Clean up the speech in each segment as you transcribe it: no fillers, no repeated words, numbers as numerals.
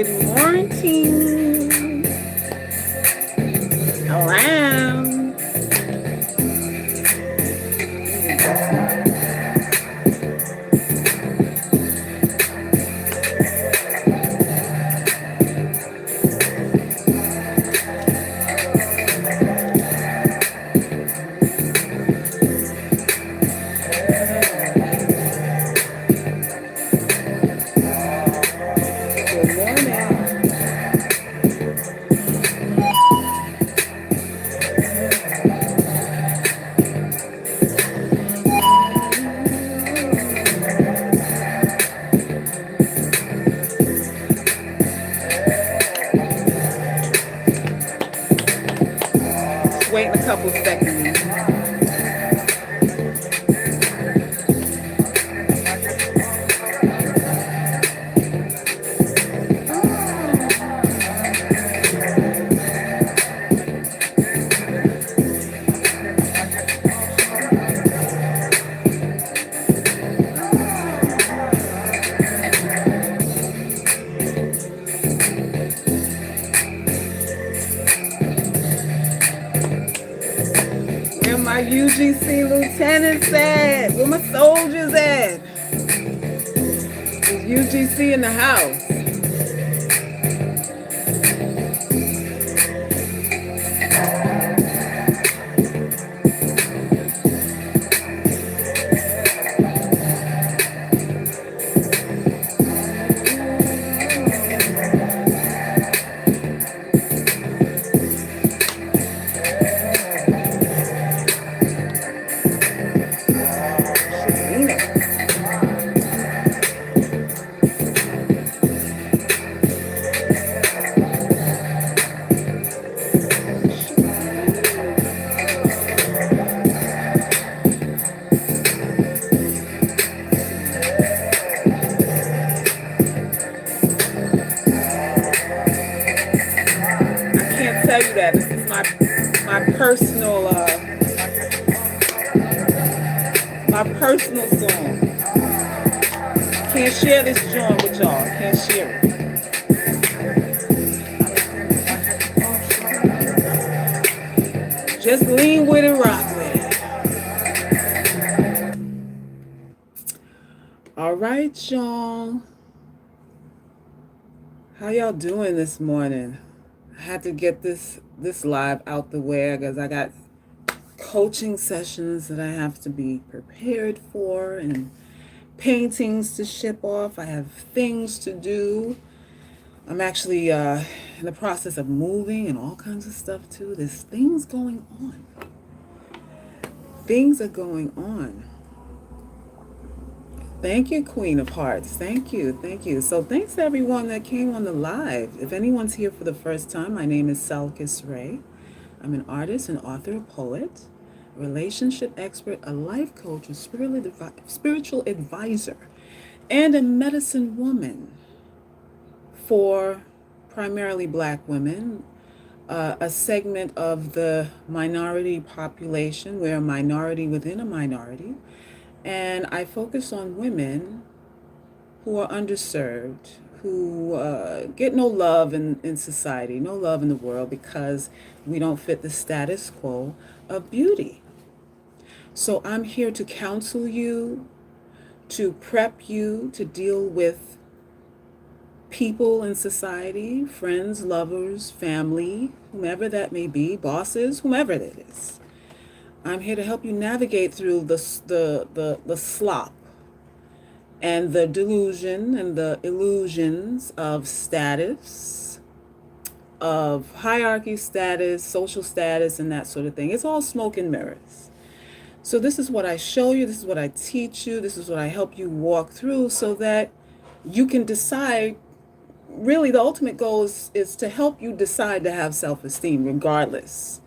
Good morning. Around. Good morning. Just waiting a couple seconds. Where my UGC lieutenants at? Where my soldiers at? Is UGC in the house? I can't tell you that. This is my personal song. Can't share this joint with y'all. Can't share it. Just lean with it, rock with it. All right, y'all. How y'all doing this morning? I had to get this live out the way because I got coaching sessions that I have to be prepared for and paintings to ship off. I have things to do. I'm actually in the process of moving and all kinds of stuff too. There's things going on. Things are going on. Thank you, Queen of Hearts. Thank you. Thank you. So thanks to everyone that came on the live. If anyone's here for the first time, my name is Salkis Ray. I'm an artist, an author, a poet, a relationship expert, a life coach, a spiritual advisor, and a medicine woman for primarily Black women, a segment of the minority population. We're a minority within a minority. And I focus on women who are underserved, who get no love in society, no love in the world because we don't fit the status quo of beauty. So I'm here to counsel you, to prep you to deal with people in society, friends, lovers, family, whomever that may be, bosses, whomever that is. I'm here to help you navigate through the slop and the delusion and the illusions of status, of hierarchy status, social status, and that sort of thing. It's all smoke and mirrors. So this is what I show you, this is what I teach you, this is what I help you walk through so that you can decide. Really, the ultimate goal is to help you decide to have self-esteem regardless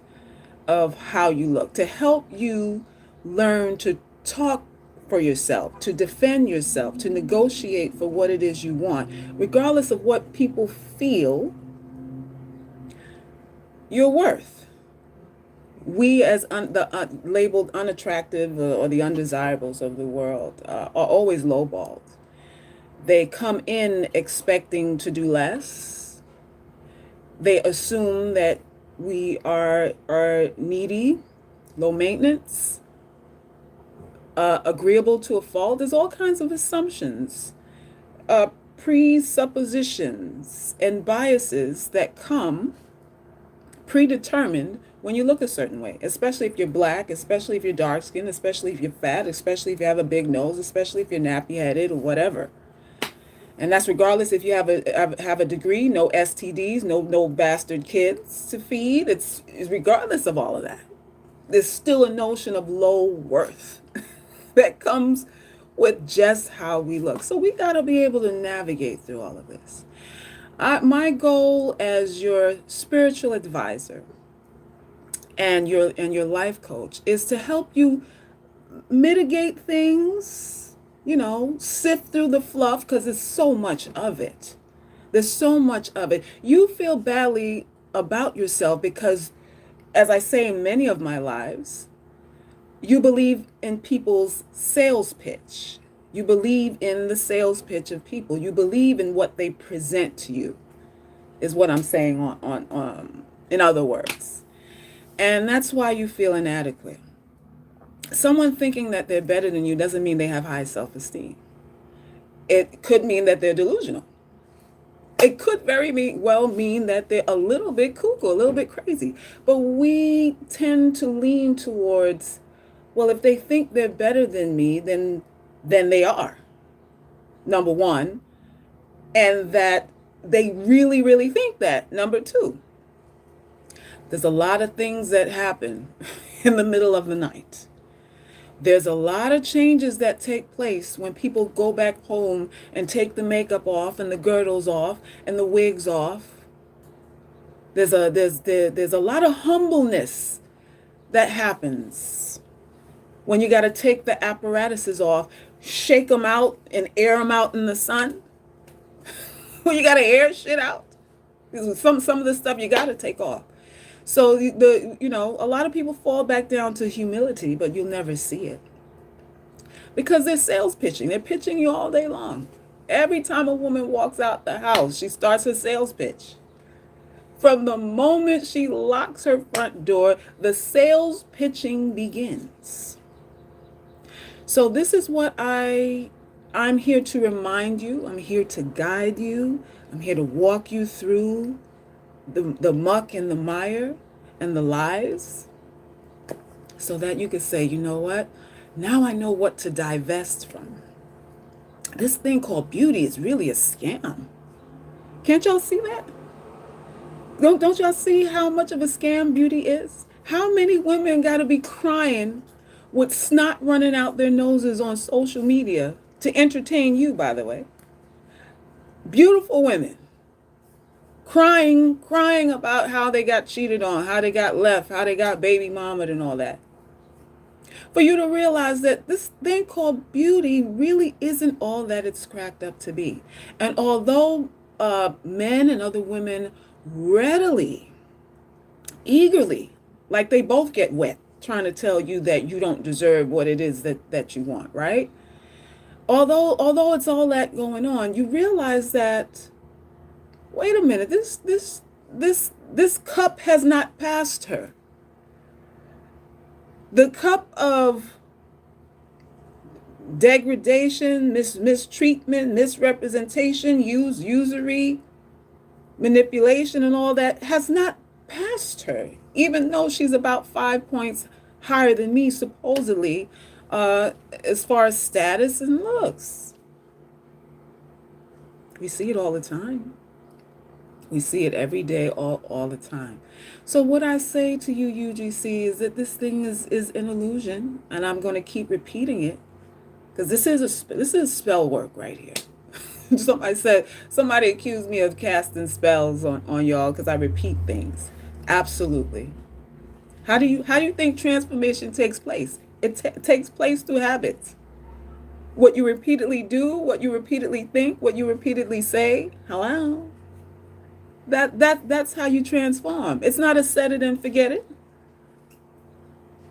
of how you look, to help you learn to talk for yourself, to defend yourself, to negotiate for what it is you want, regardless of what people feel you're worth. We as the labeled unattractive or the undesirables of the world are always lowballed They come in expecting to do less. They assume that we are needy, low maintenance, agreeable to a fault. There's all kinds of assumptions, uh, presuppositions, and biases that come predetermined when you look a certain way, especially if you're black, especially if you're dark skinned, especially if you're fat, especially if you have a big nose, especially if you're nappy headed or whatever. And that's regardless if you have a degree, no STDs, no bastard kids to feed. It's regardless of all of that. There's still a notion of low worth that comes with just how we look. So we got to be able to navigate through all of this. My goal as your spiritual advisor and your life coach is to help you mitigate things, sift through the fluff, because there's so much of it. There's so much of it. You feel badly about yourself because, as I say in many of my lives, you believe in people's sales pitch. You believe in the sales pitch of people. You believe in what they present to you, is what I'm saying on in other words. And that's why you feel inadequate. Someone thinking that they're better than you doesn't mean they have high self-esteem. It could mean that they're delusional. It could very well mean that they're a little bit cuckoo, a little bit crazy. But we tend to lean towards, well, if they think they're better than me, then they are, number one, and that they really, really think that, number two. There's a lot of things that happen in the middle of the night. There's a lot of changes that take place when people go back home and take the makeup off and the girdles off and the wigs off. There's a lot of humbleness that happens when you got to take the apparatuses off, shake them out and air them out in the sun. When you got to air shit out. Some of the stuff you got to take off. So a lot of people fall back down to humility, but you'll never see it. Because they're sales pitching. They're pitching you all day long. Every time a woman walks out the house, she starts her sales pitch. From the moment she locks her front door, the sales pitching begins. So this is what I'm here to remind you. I'm here to guide you. I'm here to walk you through the muck and the mire and the lies, so that you could say, you know what? Now I know what to divest from. This thing called beauty is really a scam. Can't y'all see that? Don't y'all see how much of a scam beauty is? How many women got to be crying with snot running out their noses on social media to entertain you, by the way? Beautiful women. Crying about how they got cheated on, how they got left, how they got baby mamaed and all that. For you to realize that this thing called beauty really isn't all that it's cracked up to be. And although men and other women readily, eagerly, like they both get wet, trying to tell you that you don't deserve what it is that you want, right? Although it's all that going on, you realize that, wait a minute, this cup has not passed her. The cup of degradation, mistreatment, misrepresentation, usury, manipulation, and all that has not passed her, even though she's about 5 points higher than me, supposedly, as far as status and looks. We see it all the time. We see it every day, all the time. So what I say to you, UGC, is that this thing is an illusion, and I'm going to keep repeating it, because this is spell work right here. Somebody accused me of casting spells on y'all because I repeat things. Absolutely. How do you think transformation takes place? It takes place through habits. What you repeatedly do, what you repeatedly think, what you repeatedly say. Hello. That's how you transform. It's not a set it and forget it.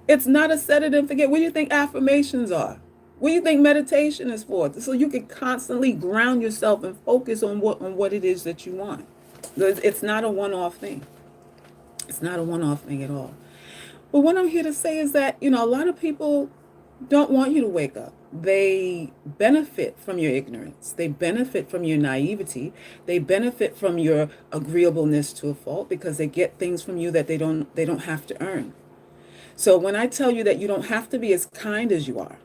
It's not a set it and forget. What do you think affirmations are? What do you think meditation is for? So you can constantly ground yourself and focus on what it is that you want. It's not a one-off thing. It's not a one-off thing at all. But what I'm here to say is that, a lot of people don't want you to wake up. They benefit from your ignorance. They benefit from your naivety. They benefit from your agreeableness to a fault because they get things from you that they don't have to earn. So when I tell you that you don't have to be as kind as you are,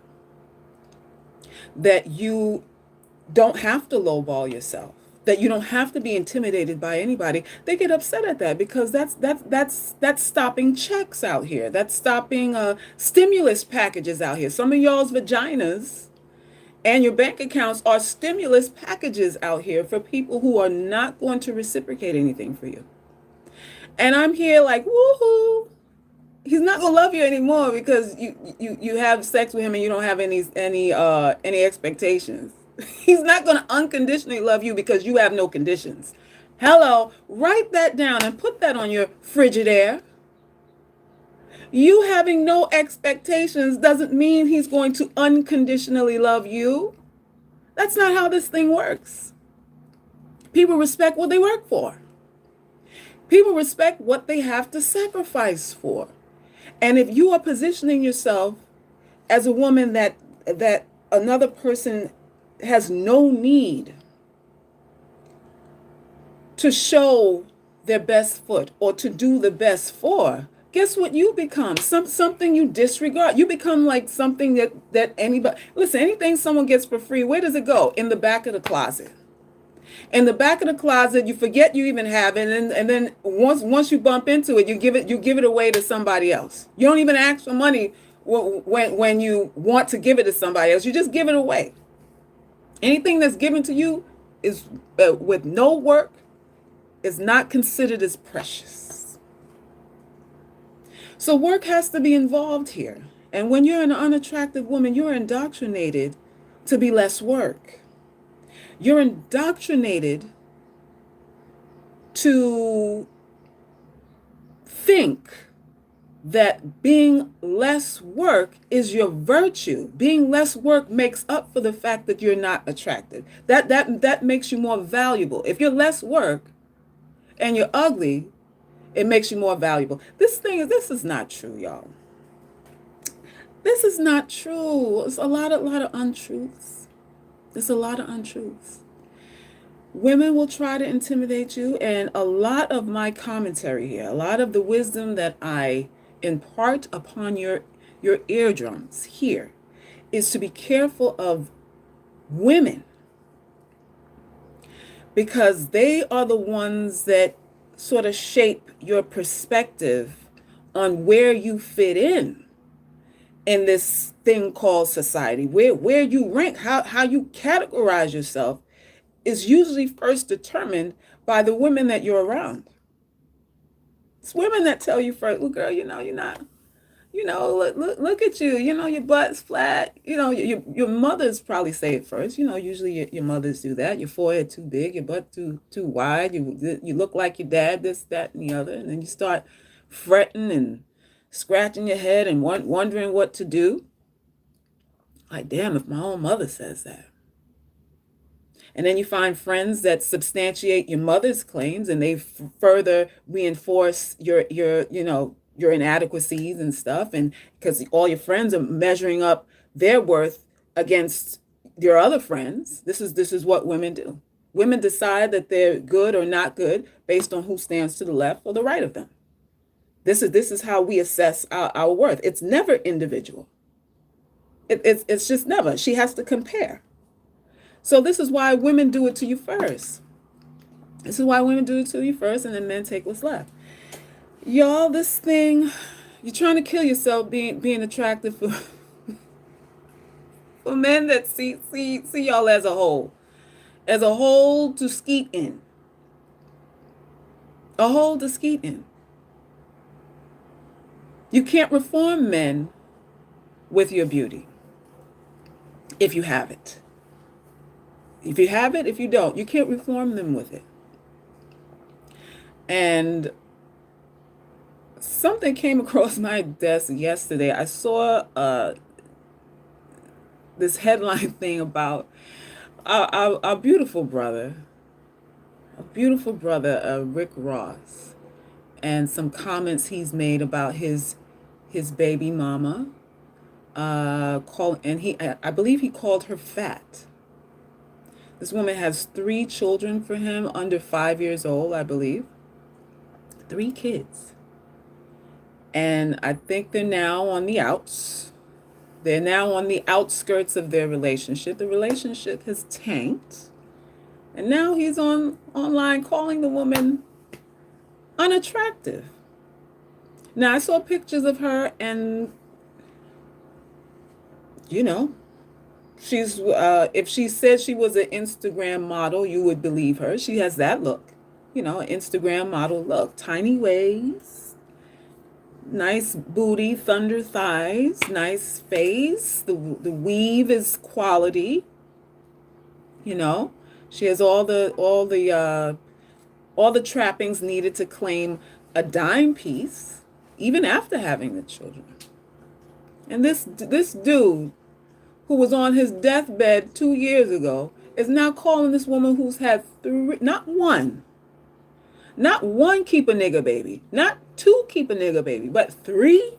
that you don't have to lowball yourself, that you don't have to be intimidated by anybody, they get upset at that because that's stopping checks out here. That's stopping stimulus packages out here. Some of y'all's vaginas and your bank accounts are stimulus packages out here for people who are not going to reciprocate anything for you. And I'm here like, woohoo. He's not gonna love you anymore because you have sex with him and you don't have any expectations. He's not gonna unconditionally love you because you have no conditions. Hello, write that down and put that on your Frigidaire. You having no expectations doesn't mean he's going to unconditionally love you. That's not how this thing works. People respect what they work for. People respect what they have to sacrifice for. And if you are positioning yourself as a woman that another person has no need to show their best foot or to do the best for, guess what you become? Something you disregard. You become like something that anybody, listen, anything someone gets for free, where does it go? In the back of the closet. In the back of the closet, you forget you even have it, and then once you bump into it, you give it away to somebody else. You don't even ask for money when you want to give it to somebody else. You just give it away. Anything that's given to you is with no work is not considered as precious. So work has to be involved here. And when you're an unattractive woman, you're indoctrinated to be less work. You're indoctrinated to think that being less work is your virtue. Being less work makes up for the fact that you're not attractive. That makes you more valuable. If you're less work and you're ugly, it makes you more valuable. This is not true, y'all. This is not true. It's a lot of untruths. There's a lot of untruths. Women will try to intimidate you, and a lot of my commentary here, a lot of the wisdom that I impart upon your eardrums here is to be careful of women because they are the ones that sort of shape your perspective on where you fit in this thing called society, where you rank, how you categorize yourself is usually first determined by the women that you're around. It's women that tell you first, well, girl, you're not, look at you, your butt's flat, your mothers probably say it first, usually your mothers do that, your forehead too big, your butt too wide, you look like your dad, this, that, and the other, and then you start fretting and scratching your head and wondering what to do. Like, damn, if my own mother says that. And then you find friends that substantiate your mother's claims and they further reinforce your inadequacies and stuff. And because all your friends are measuring up their worth against your other friends, this is what women do. Women decide that they're good or not good based on who stands to the left or the right of them. This is how we assess our worth. It's never individual. It's just never. She has to compare. So this is why women do it to you first. This is why women do it to you first, and then men take what's left. Y'all, this thing, you're trying to kill yourself being attractive for men that see y'all as a whole to skeet in. A hole to skeet in. You can't reform men with your beauty if you have it. If you have it, if you don't, you can't reform them with it. And something came across my desk yesterday. I saw this headline thing about our beautiful brother, Rick Ross, and some comments he's made about his baby mama. I believe he called her fat. This woman has 3 children for him, under 5 years old, I believe. 3 kids. And I think they're now on the outs. They're now on the outskirts of their relationship. The relationship has tanked. And now he's online calling the woman unattractive. Now, I saw pictures of her, and, you know, she's if she said she was an Instagram model, you would believe her. She has that look, an Instagram model look. Tiny waist, nice booty, thunder thighs, nice face. The weave is quality. She has all the trappings needed to claim a dime piece, even after having the children. And this dude, who was on his deathbed 2 years ago, is now calling this woman who's had not one keep a nigga baby, not 2 keep a nigga baby, but 3,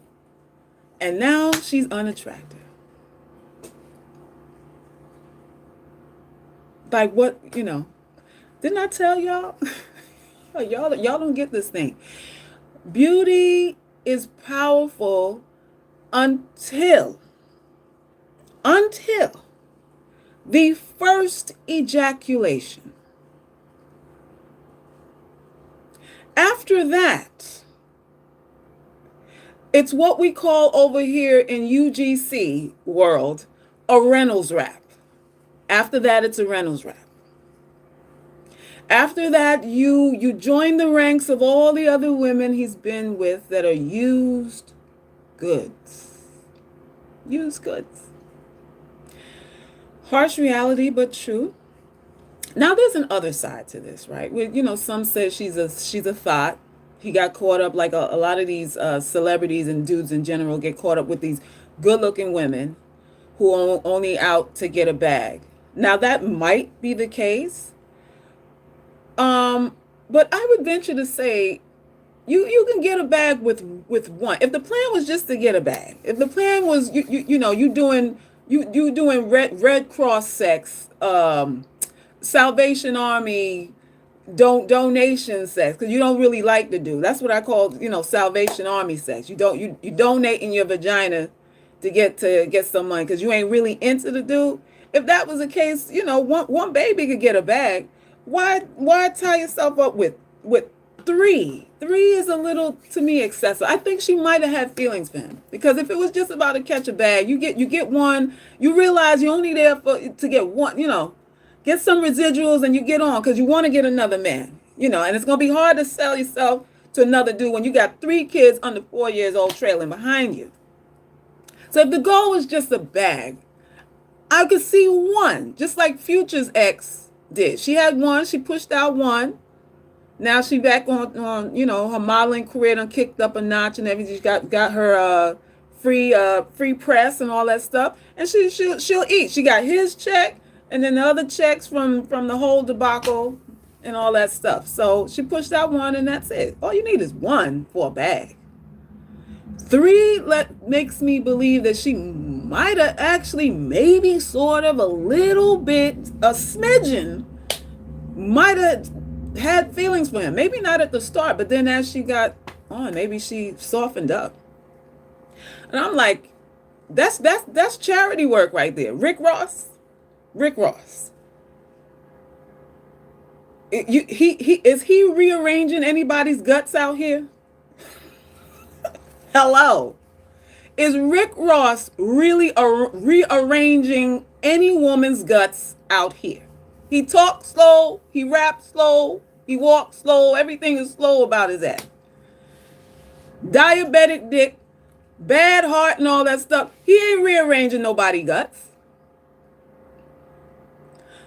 and now she's unattractive. Like, what, didn't I tell y'all? y'all don't get this thing. Beauty is powerful until the first ejaculation. After that, it's what we call over here in UGC world a Reynolds wrap. After that, it's a Reynolds wrap. After that, you join the ranks of all the other women he's been with that are used goods. Used goods. Harsh reality, but true. Now, there's an other side to this, right? Some say she's a thought. He got caught up, like a lot of these celebrities and dudes in general get caught up with these good-looking women who are only out to get a bag. Now, that might be the case. But I would venture to say you can get a bag with one. If the plan was just to get a bag, if the plan was you doing Red Cross sex, Salvation Army donation sex, because you don't really like to do. That's what I call Salvation Army sex. You donate in your vagina to get some money because you ain't really into the dude. If that was the case, one baby could get a bag. Why tie yourself up with 3? 3 is a little, to me, excessive. I think she might have had feelings for him, because if it was just about to catch a bag, you get one, you realize you're only there to get one, get some residuals and you get on because you want to get another man, and it's going to be hard to sell yourself to another dude when you got 3 kids under 4 years old trailing behind you. So if the goal was just a bag, I could see one, just like Future's ex did. She had one, she pushed out one. Now she back on her modeling career done kicked up a notch and everything. She got her free press and all that stuff. And she'll eat. She got his check and then the other checks from the whole debacle and all that stuff. So she pushed out one and that's it. All you need is one for a bag. 3 makes me believe that she might have actually, maybe sort of a little bit, a smidgen, might have had feelings for him. Maybe not at the start, but then as she got on, maybe she softened up. And I'm like, that's charity work right there. Rick Ross. Is he rearranging anybody's guts out here? Hello. Is Rick Ross really rearranging any woman's guts out here? He talks slow, he raps slow, he walks slow, everything is slow about his ass. Diabetic dick, bad heart and all that stuff. He ain't rearranging nobody's guts.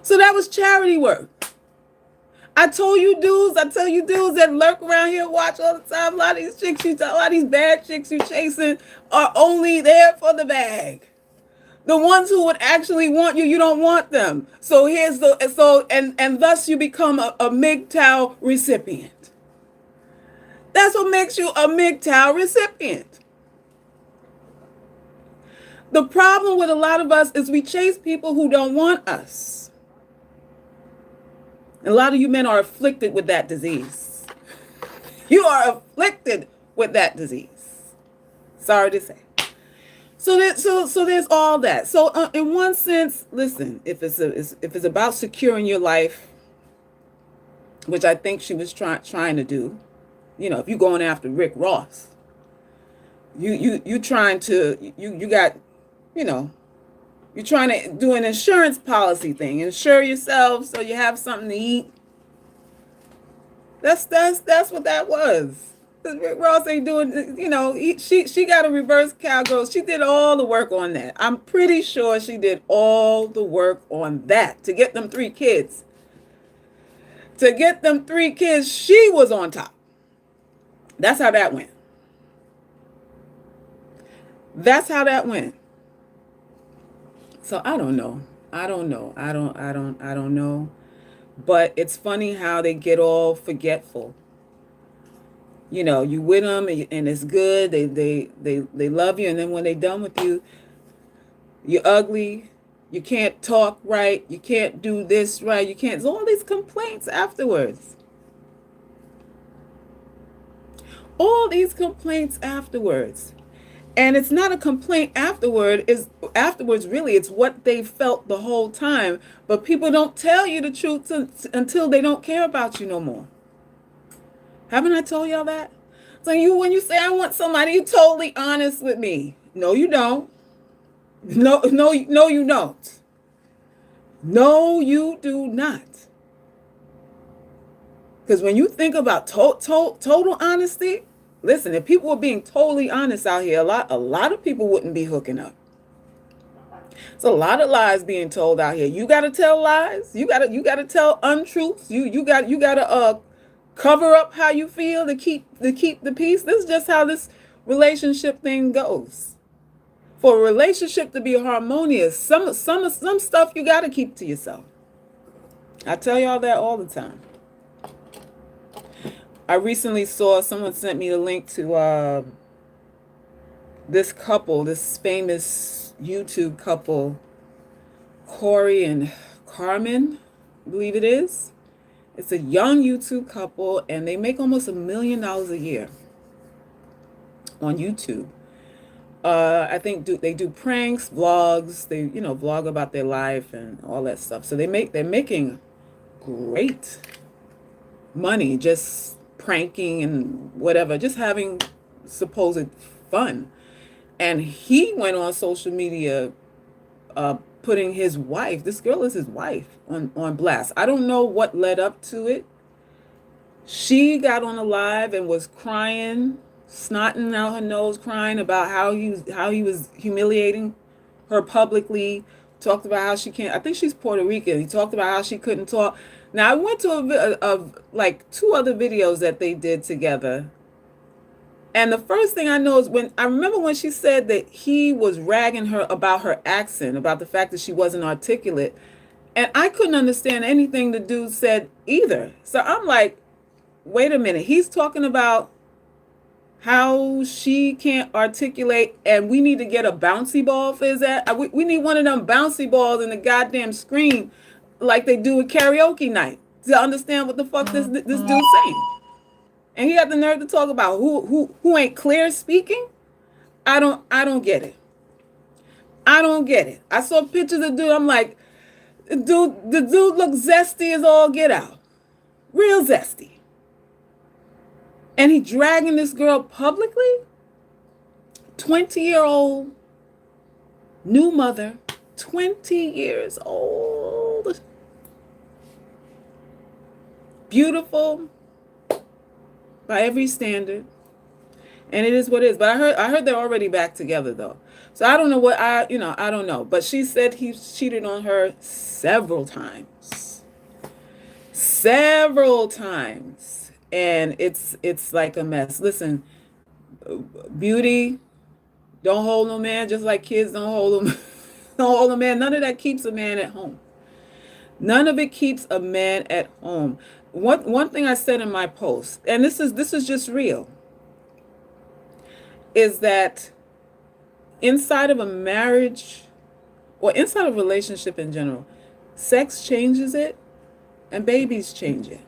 So that was charity work. I tell you dudes that lurk around here, watch all the time. A lot of these bad chicks you chasing are only there for the bag. The ones who would actually want you, you don't want them. So here's the and thus you become a MGTOW recipient. That's what makes you a MGTOW recipient. The problem with a lot of us is we chase people who don't want us. And a lot of you men are afflicted with that disease. You are afflicted with that disease. Sorry to say. So there's all that. So in one sense, listen, if it's about securing your life, which I think she was trying to do, if you're going after Rick Ross, you trying to you got, you're trying to do an insurance policy thing, insure yourself so you have something to eat. That's what that was. Rick Ross ain't doing, she got a reverse cowgirl. She did all the work on that. I'm pretty sure she did all the work on that to get them 3 kids. To get them 3 kids, she was on top. That's how that went. That's how that went. So I don't know. I don't know. But it's funny how they get all forgetful. You with them and it's good. They love you, and then when they done with you, you're ugly. You can't talk right. You can't do this right. You can't. All these complaints afterwards. All these complaints afterwards. And it's not a complaint afterwards, really. It's what they felt the whole time. But people don't tell you the truth until they don't care about you no more. Haven't I told y'all that? So when you say, I want somebody, you're totally honest with me. No, you don't. No, you don't. No, you do not. Because when you think about total honesty, listen, if people were being totally honest out here, a lot of people wouldn't be hooking up. It's a lot of lies being told out here. You got to tell lies. You got to tell untruths. You got to cover up how you feel to keep the peace. This is just how this relationship thing goes. For a relationship to be harmonious, some stuff you got to keep to yourself. I tell y'all that all the time. I recently saw someone sent me a link to this couple, this famous YouTube couple, Corey and Carmen, I believe it is. It's a young YouTube couple, and they make almost $1 million a year on YouTube. I think they do pranks, vlogs. They vlog about their life and all that stuff. So they're making great money just pranking and whatever, just having supposed fun. And he went on social media putting his wife, this girl is his wife, on blast. I don't know what led up to it. She got on a live and was crying, snotting out her nose, crying about how he was humiliating her publicly. Talked about how she can't. I think she's Puerto Rican. He talked about how she couldn't talk. Now I went to like 2 other videos that they did together. And the first thing I know is I remember when she said that he was ragging her about her accent, about the fact that she wasn't articulate. And I couldn't understand anything the dude said either. So I'm like, wait a minute. He's talking about how she can't articulate, and we need to get a bouncy ball for his ass. We need one of them bouncy balls in the goddamn screen like they do with karaoke night to understand what the fuck this dude's saying. And he had the nerve to talk about who ain't clear speaking. I don't get it. I don't get it. I saw pictures of dude. I'm like, the dude looks zesty as all get out. Real zesty. And he dragging this girl publicly. 20-year-old new mother. 20 years old. Beautiful. By every standard, and it is what it is. But I heard they're already back together though, so I don't know what I don't know. But she said he cheated on her several times, and it's like a mess. Listen, beauty don't hold no man, just like kids don't hold them. All the man, none of that keeps a man at home. None of it keeps a man at home. One thing I said in my post, and this is just real, is that inside of a marriage or inside of a relationship in general, sex changes it and babies change it.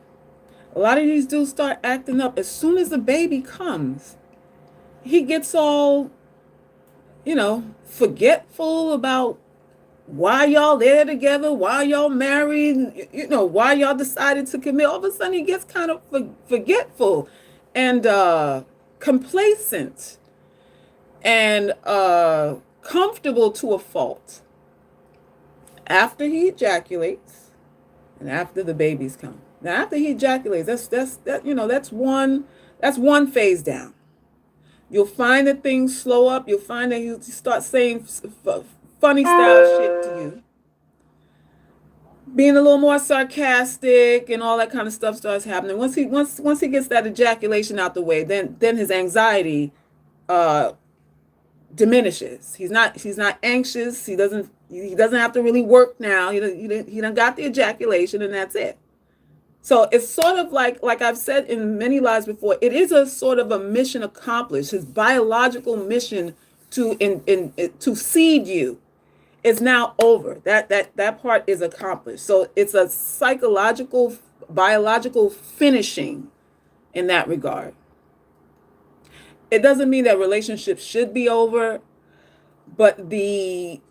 A lot of these dudes start acting up as soon as the baby comes. He gets all, forgetful about why y'all there together, why y'all married, why y'all decided to commit. All of a sudden he gets kind of forgetful and complacent and comfortable to a fault after he ejaculates and after the babies come. Now after he ejaculates, that's one phase down. You'll find that things slow up. You'll find that he starts saying funny style shit to you, being a little more sarcastic, and all that kind of stuff starts happening. Once he gets that ejaculation out the way, then his anxiety diminishes. He's not anxious. He doesn't have to really work now. He done got the ejaculation, and that's it. So it's sort of like I've said in many lives before, it is a sort of a mission accomplished. His biological mission to seed you is now over. That part is accomplished. So it's a psychological, biological finishing in that regard. It doesn't mean that relationships should be over, but it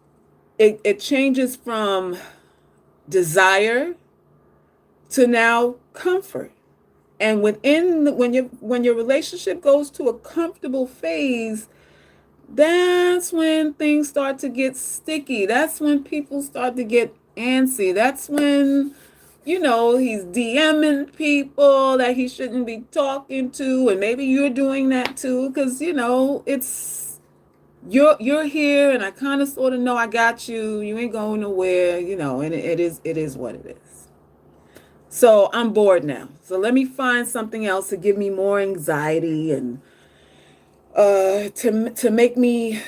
changes from desire to now comfort. And when your relationship goes to a comfortable phase, that's when things start to get sticky. That's when people start to get antsy. That's when, he's DMing people that he shouldn't be talking to, and maybe you're doing that too, because it's you're here, and I kind of sort of know I got you. You ain't going nowhere, and it is what it is. So I'm bored now. So let me find something else to give me more anxiety and to make me,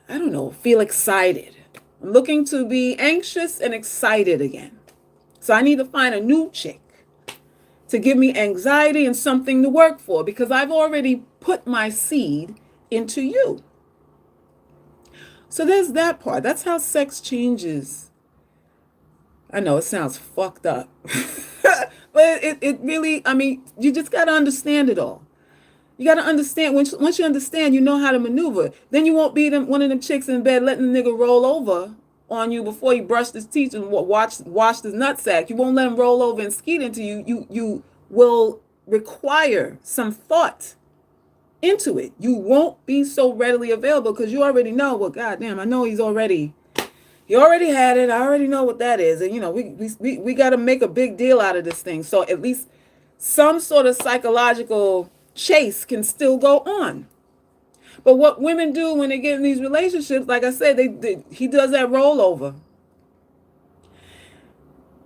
I don't know, feel excited. I'm looking to be anxious and excited again. So I need to find a new chick to give me anxiety and something to work for, because I've already put my seed into you. So there's that part. That's how sex changes. I know it sounds fucked up. But it really, you just got to understand it all. You got to understand. Once you understand, you know how to maneuver. Then you won't be one of them chicks in bed letting the nigga roll over on you before he brushed his teeth and washed his nutsack. You won't let him roll over and skeet into you. You will require some thought into it. You won't be so readily available because you already know, well, goddamn, I know he already had it. I already know what that is. And, we got to make a big deal out of this thing. So at least some sort of psychological chase can still go on. But what women do when they get in these relationships, like I said, he does that rollover.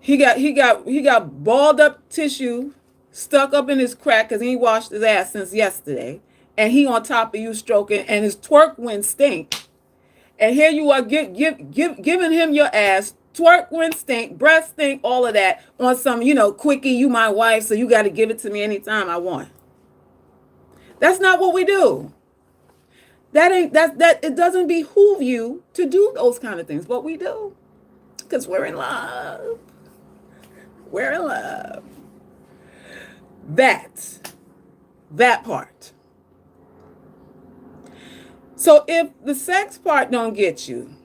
He got balled up tissue stuck up in his crack because he ain't washed his ass since yesterday. And he on top of you stroking, and his twerk wind stink. And here you are giving him your ass, twerk wind stink, breath stink, all of that on some, quickie, you my wife, so you got to give it to me anytime I want. That's not what we do. It doesn't behoove you to do those kind of things, but we do. Because we're in love. We're in love. That part. So if the sex part don't get you,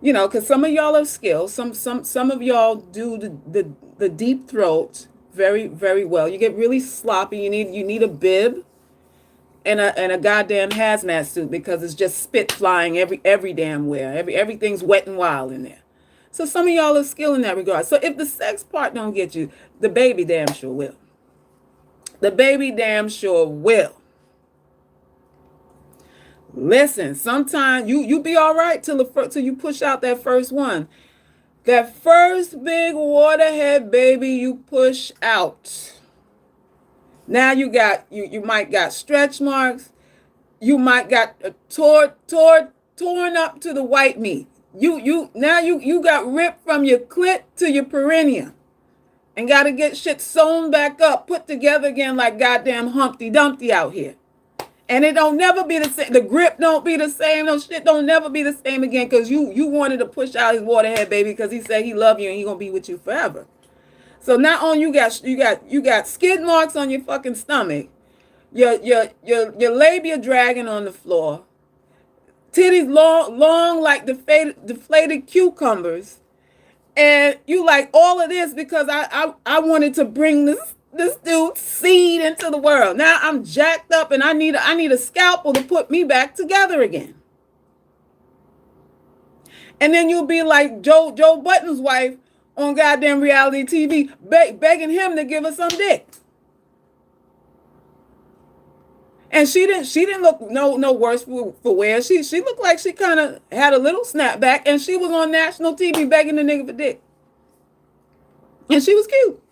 because some of y'all have skills, some of y'all do the deep throat very, very well. You get really sloppy. You need a bib and a goddamn hazmat suit because it's just spit flying every damn where. Everything's wet and wild in there. So some of y'all have skill in that regard. So if the sex part don't get you, the baby damn sure will. The baby damn sure will. Listen, sometimes you be all right till you push out that first one. That first big waterhead baby you push out. Now you might got stretch marks. You might got torn up to the white meat. You got ripped from your clit to your perineum and got to get shit sewn back up, put together again like goddamn Humpty Dumpty out here. And it don't never be the same. The grip don't be the same. No shit don't never be the same again because you wanted to push out his waterhead baby because he said he love you and he gonna be with you forever. So not only you got skid marks on your fucking stomach, your labia dragging on the floor, titties long like deflated cucumbers, and you like all of this because I wanted to bring this dude's seed into the world. Now I'm jacked up and I need a scalpel to put me back together again. And then you'll be like Joe Button's wife on goddamn reality TV, begging him to give her some dick. And she didn't look no worse for wear. She looked like she kind of had a little snapback, and she was on national TV begging the nigga for dick. And she was cute,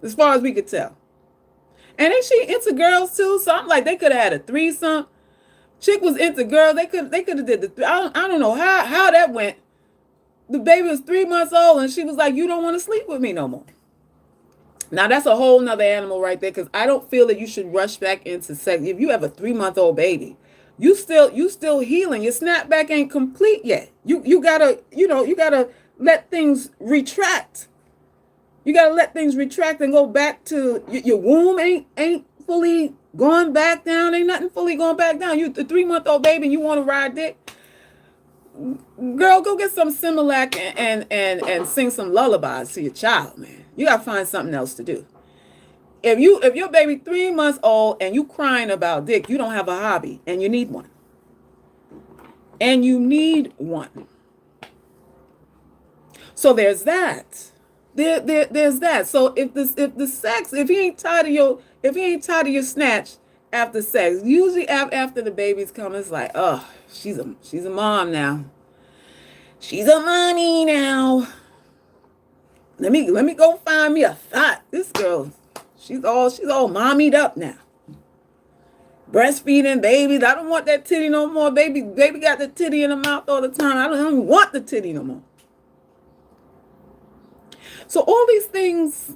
as far as we could tell. And then she into girls too, so I'm like, they could have had a threesome. Chick was into girls. They could have did the. I don't know how that went. The baby was 3 months old, and she was like, "You don't want to sleep with me no more." Now that's a whole nother animal right there, because I don't feel that you should rush back into sex. If you have a 3-month-old baby, you still healing. Your snapback ain't complete yet. You gotta let things retract. You gotta let things retract and go back to your womb ain't fully gone back down. Ain't nothing fully going back down. You the 3-month-old baby and you want to ride dick. Girl, go get some Similac and sing some lullabies to your child, man. You gotta find something else to do. If your baby 3 months old and you crying about dick, you don't have a hobby, and you need one. And you need one. So there's that. There's that. So if he ain't tired of your snatch after sex, usually after the baby's come, it's like, oh, she's a mom now. She's a mommy now. Let me go find me a thought. This girl, she's all mommied up now. Breastfeeding babies. I don't want that titty no more. Baby got the titty in the mouth all the time. I don't even want the titty no more. So all these things.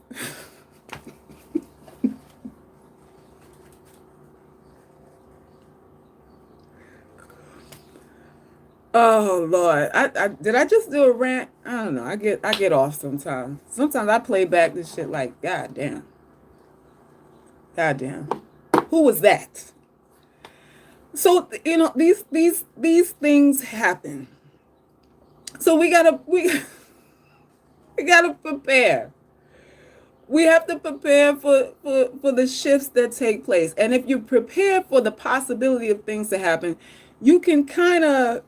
Oh Lord, I did I just do a rant? I don't know. I get off sometimes. Sometimes I play back this shit like, God damn, who was that? So these things happen. So we gotta prepare. We have to prepare for the shifts that take place. And if you prepare for the possibility of things to happen, you can kind of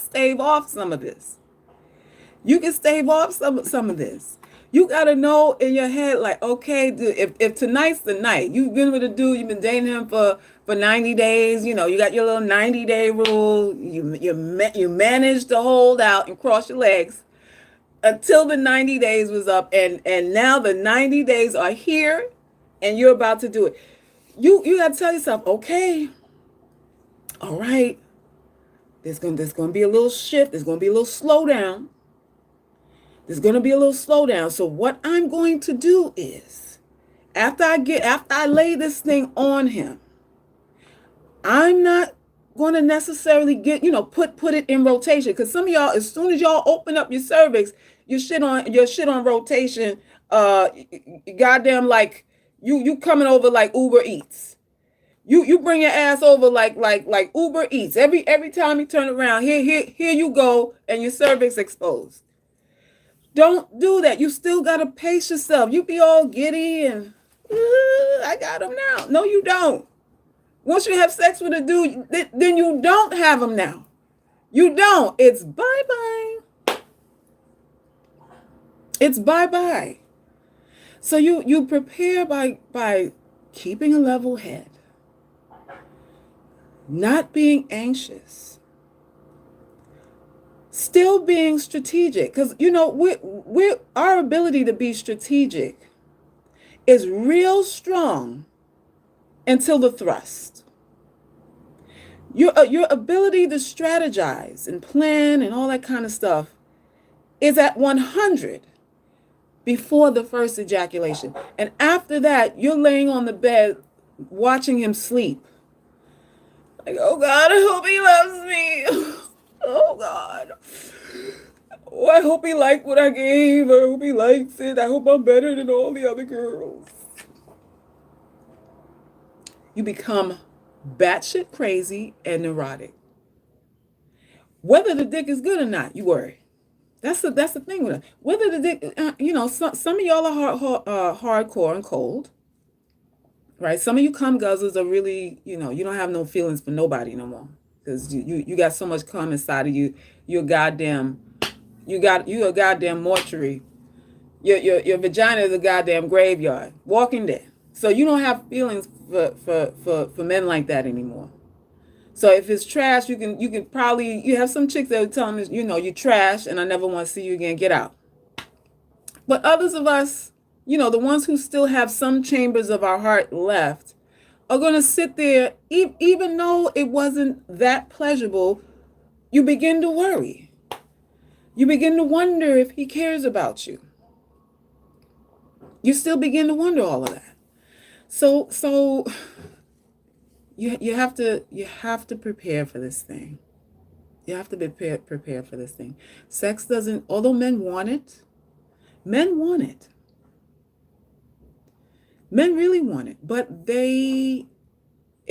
stave off some of this. You can stave off some of this. You got to know in your head, like, okay, if tonight's the night, you've been with a dude, you've been dating him for 90 days, you got your little 90-day rule, you managed to hold out and cross your legs until the 90 days was up, and now the 90 days are here, and you're about to do it. You got to tell yourself, okay, all right, there's going to be a little shift. There's going to be a little slowdown. So what I'm going to do is, after I lay this thing on him, I'm not going to necessarily put it in rotation, because some of y'all, as soon as y'all open up your cervix, your shit on rotation. Goddamn, like you coming over like Uber Eats. You bring your ass over like Uber Eats. Every time you turn around, here you go, and your cervix exposed. Don't do that. You still gotta pace yourself. You be all giddy and I got him now. No, you don't. Once you have sex with a dude, then you don't have him now. You don't. It's bye-bye. It's bye-bye. So you prepare by keeping a level head, not being anxious, still being strategic, because we're our ability to be strategic is real strong until the thrust. Your ability to strategize and plan and all that kind of stuff is at 100 before the first ejaculation. And after that, you're laying on the bed watching him sleep. Like, oh God, I hope he loves me. Oh God. Oh, I hope he liked what I gave. I hope he likes it. I hope I'm better than all the other girls. You become batshit crazy and neurotic. Whether the dick is good or not, you worry. That's the thing with it. Whether the dick, some of y'all are hardcore and cold, right? Some of you cum guzzlers are really, you don't have no feelings for nobody no more because you got so much cum inside of you. You're goddamn, you a goddamn mortuary. Your vagina is a goddamn graveyard, walking dead. So you don't have feelings for men like that anymore. So if it's trash, you can probably you have some chicks that will tell them, you trash and I never want to see you again. Get out. But others of us, the ones who still have some chambers of our heart left, are going to sit there, even though it wasn't that pleasurable. You begin to worry. You begin to wonder if he cares about you. You still begin to wonder all of that. So you have to prepare for this thing. You have to be prepared for this thing. Sex doesn't, although men want it. Men want it. Men really want it, but it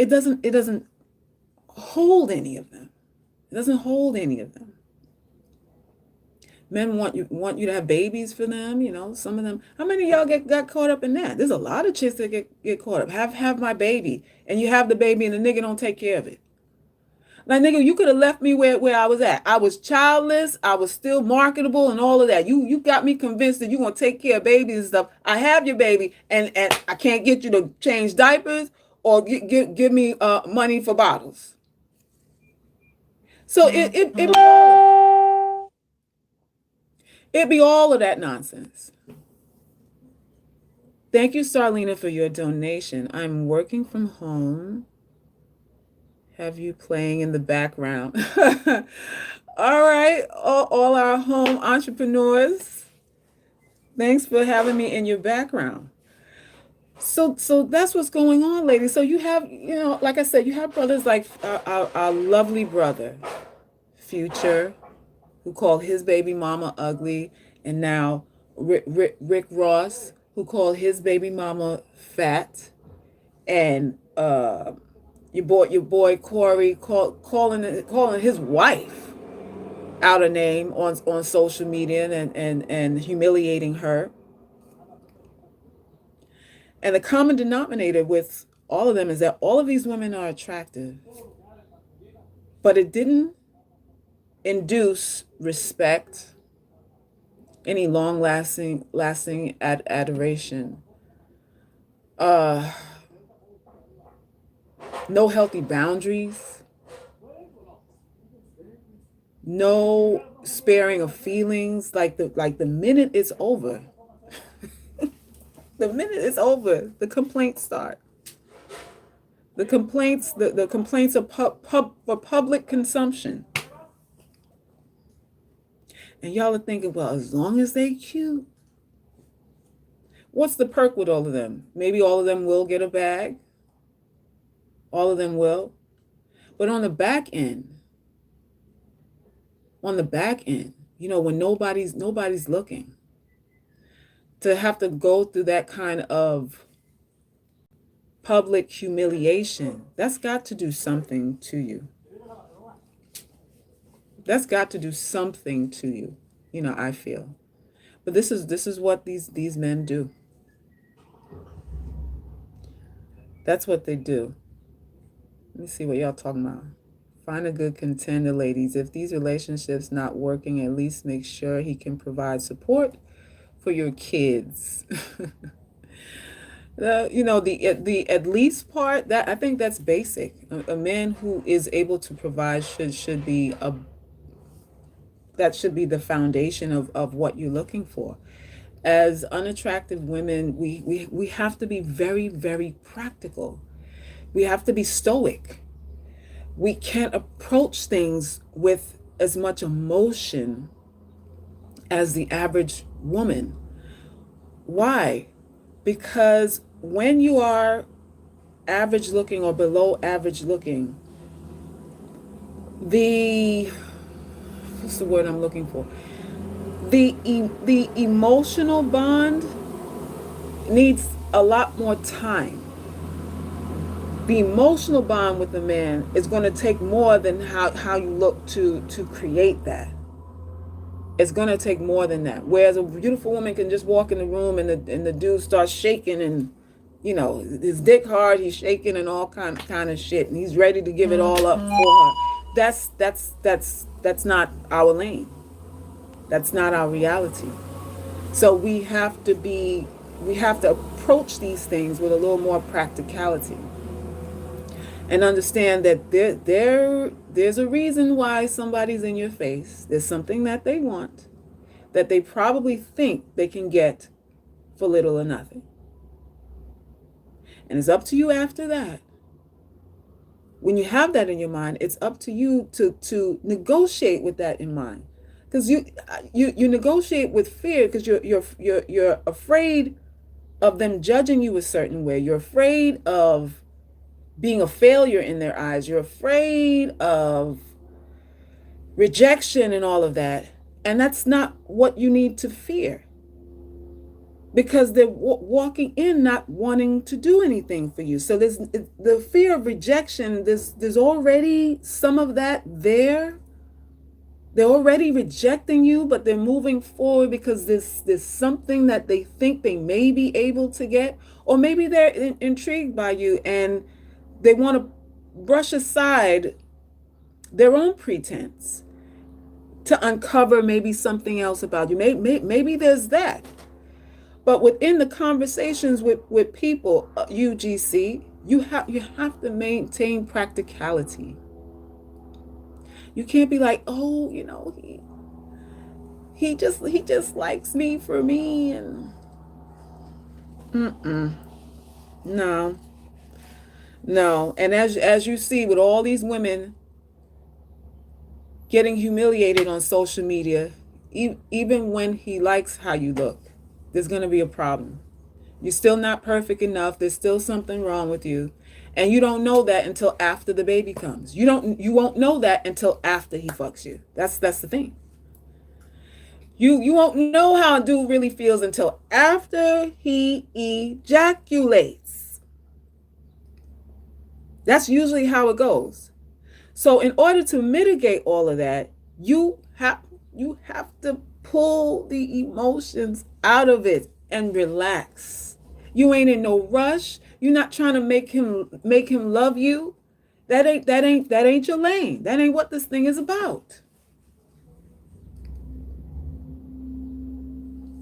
doesn't hold any of them. It doesn't hold any of them. Men want you to have babies for them, some of them. How many of y'all got caught up in that? There's a lot of chicks that get caught up. Have my baby, and you have the baby and the nigga don't take care of it. Like, nigga, you could have left me where I was at. I was childless. I was still marketable and all of that. You got me convinced that you're going to take care of babies and stuff. I have your baby, and I can't get you to change diapers or give me money for bottles. So it'd be all of that nonsense. Thank you, Starlina, for your donation. I'm working from home. Have you playing in the background. All right, all our home entrepreneurs, thanks for having me in your background. So that's what's going on, ladies. So you have, like I said, you have brothers like our lovely brother, Future, who called his baby mama ugly, and now Rick Ross, who called his baby mama fat, and your boy Corey calling his wife out a name on social media and humiliating her. And the common denominator with all of them is that all of these women are attractive, but it didn't induce respect, any long-lasting adoration, no healthy boundaries, no sparing of feelings. Like the minute it's over, the minute it's over, the complaints start. The complaints are for public consumption. And y'all are thinking, well, as long as they cute, what's the perk with all of them? Maybe all of them will get a bag. All of them will. But on the back end, when nobody's looking, to have to go through that kind of public humiliation, that's got to do something to you. That's got to do something to you, I feel. But this is what these men do. That's what they do. Let me see what y'all talking about. Find a good contender, ladies. If these relationships not working, at least make sure he can provide support for your kids. The at least part, that I think that's basic. A man who is able to provide should be the foundation of what you're looking for. As unattractive women, we have to be very, very practical. We have to be stoic. we can't approach things with as much emotion as the average woman. Why? Because when you are average looking or below average looking, the what's the word I'm looking for? The emotional bond needs a lot more time. The emotional bond with a man is going to take more than how you look to create that. It's going to take more than that. Whereas a beautiful woman can just walk in the room and the dude starts shaking and his dick hard, he's shaking and all kind of shit, and he's ready to give it all up for her. That's not our lane. That's not our reality. So we have to approach these things with a little more practicality and understand that there's a reason why somebody's in your face. There's something that they want that they probably think they can get for little or nothing. And it's up to you after that. When you have that in your mind, it's up to you to negotiate with that in mind. Because you negotiate with fear because you're afraid of them judging you a certain way. You're afraid of being a failure in their eyes. You're afraid of rejection and all of that. And that's not what you need to fear. Because they're walking in not wanting to do anything for you. So there's the fear of rejection. There's already some of that there. They're already rejecting you, but they're moving forward because there's something that they think they may be able to get, or maybe they're intrigued by you and they want to brush aside their own pretense to uncover maybe something else about you. Maybe there's that. But within the conversations with people, UGC, you have to maintain practicality. You can't be like, oh, he just likes me for me and no. No. And as you see with all these women getting humiliated on social media, even when he likes how you look, there's going to be a problem. You're still not perfect enough. There's still something wrong with you. And you don't know that until after the baby comes. You won't know that until after he fucks you. That's the thing. You won't know how a dude really feels until after he ejaculates. That's usually how it goes. So in order to mitigate all of that, you have to pull the emotions out of it and relax. You ain't in no rush. You're not trying to make him love you. That ain't your lane. That ain't what this thing is about.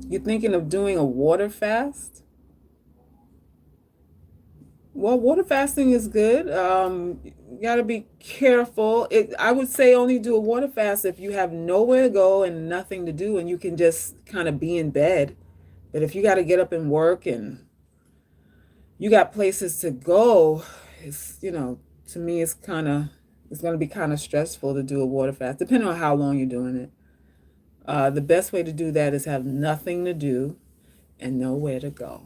You're thinking of doing a water fast? Well, water fasting is good. You got to be careful. I would say only do a water fast if you have nowhere to go and nothing to do and you can just kind of be in bed. But if you got to get up and work and you got places to go, to me it's going to be kind of stressful to do a water fast, depending on how long you're doing it. The best way to do that is have nothing to do and nowhere to go,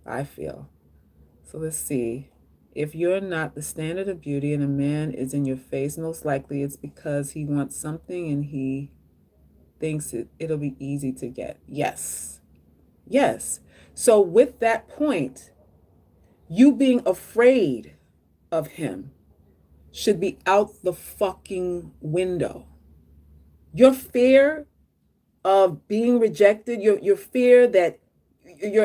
I feel. So let's see. If you're not the standard of beauty and a man is in your face, most likely it's because he wants something and he thinks it'll be easy to get. Yes. Yes. So with that point, you being afraid of him should be out the fucking window. Your fear of being rejected, your fear that you're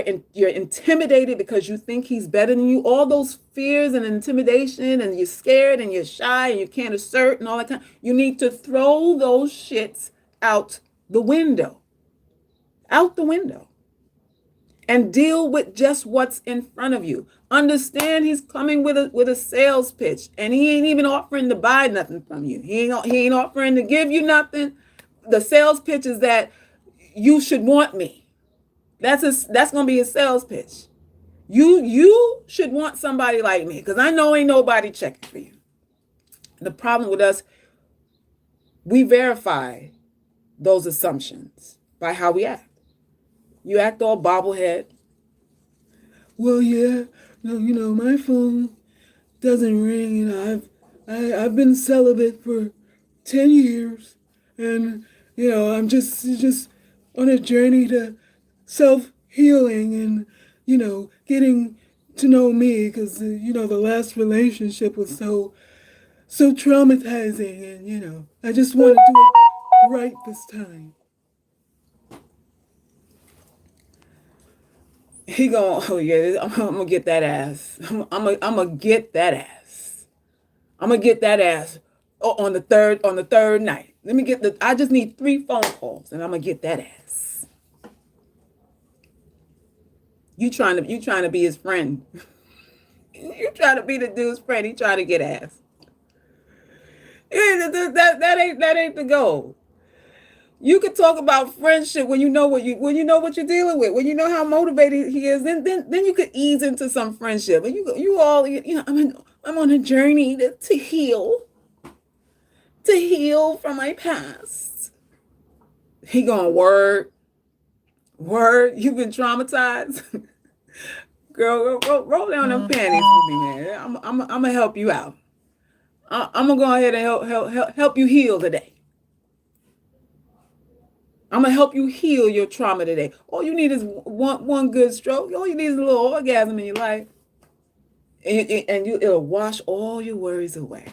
intimidated because you think he's better than you, all those fears and intimidation, and you're scared and you're shy and you can't assert and all that you need to throw those shits out the window. Out the window. And deal with just what's in front of you. Understand he's coming with a sales pitch and he ain't even offering to buy nothing from you. He ain't offering to give you nothing. The sales pitch is that you should want me. That's going to be his sales pitch. You should want somebody like me, because I know ain't nobody checking for you. The problem with us, we verify those assumptions by how we act. You act all bobblehead. Well, yeah, no, my phone doesn't ring. I've been celibate for 10 years, and I'm just on a journey to self healing and getting to know me, because the last relationship was so traumatizing, and I just want to do it right this time. He going, oh yeah, I'm gonna get that ass. I'm gonna get that ass. I'm gonna get that ass on the third night. I just need 3 phone calls and I'm gonna get that ass. You trying to be his friend. You trying to be the dude's friend. He trying to get ass. That ain't the goal. You could talk about friendship when you know what you're dealing with, when you know how motivated he is. Then you could ease into some friendship. And you all I'm on a journey to heal from my past. He going, word. You've been traumatized. Girl, roll down them panties for me, man. I'm gonna help you out. I'm gonna go ahead and help you heal today. I'm gonna help you heal your trauma today. All you need is one good stroke. All you need is a little orgasm in your life, and it'll wash all your worries away.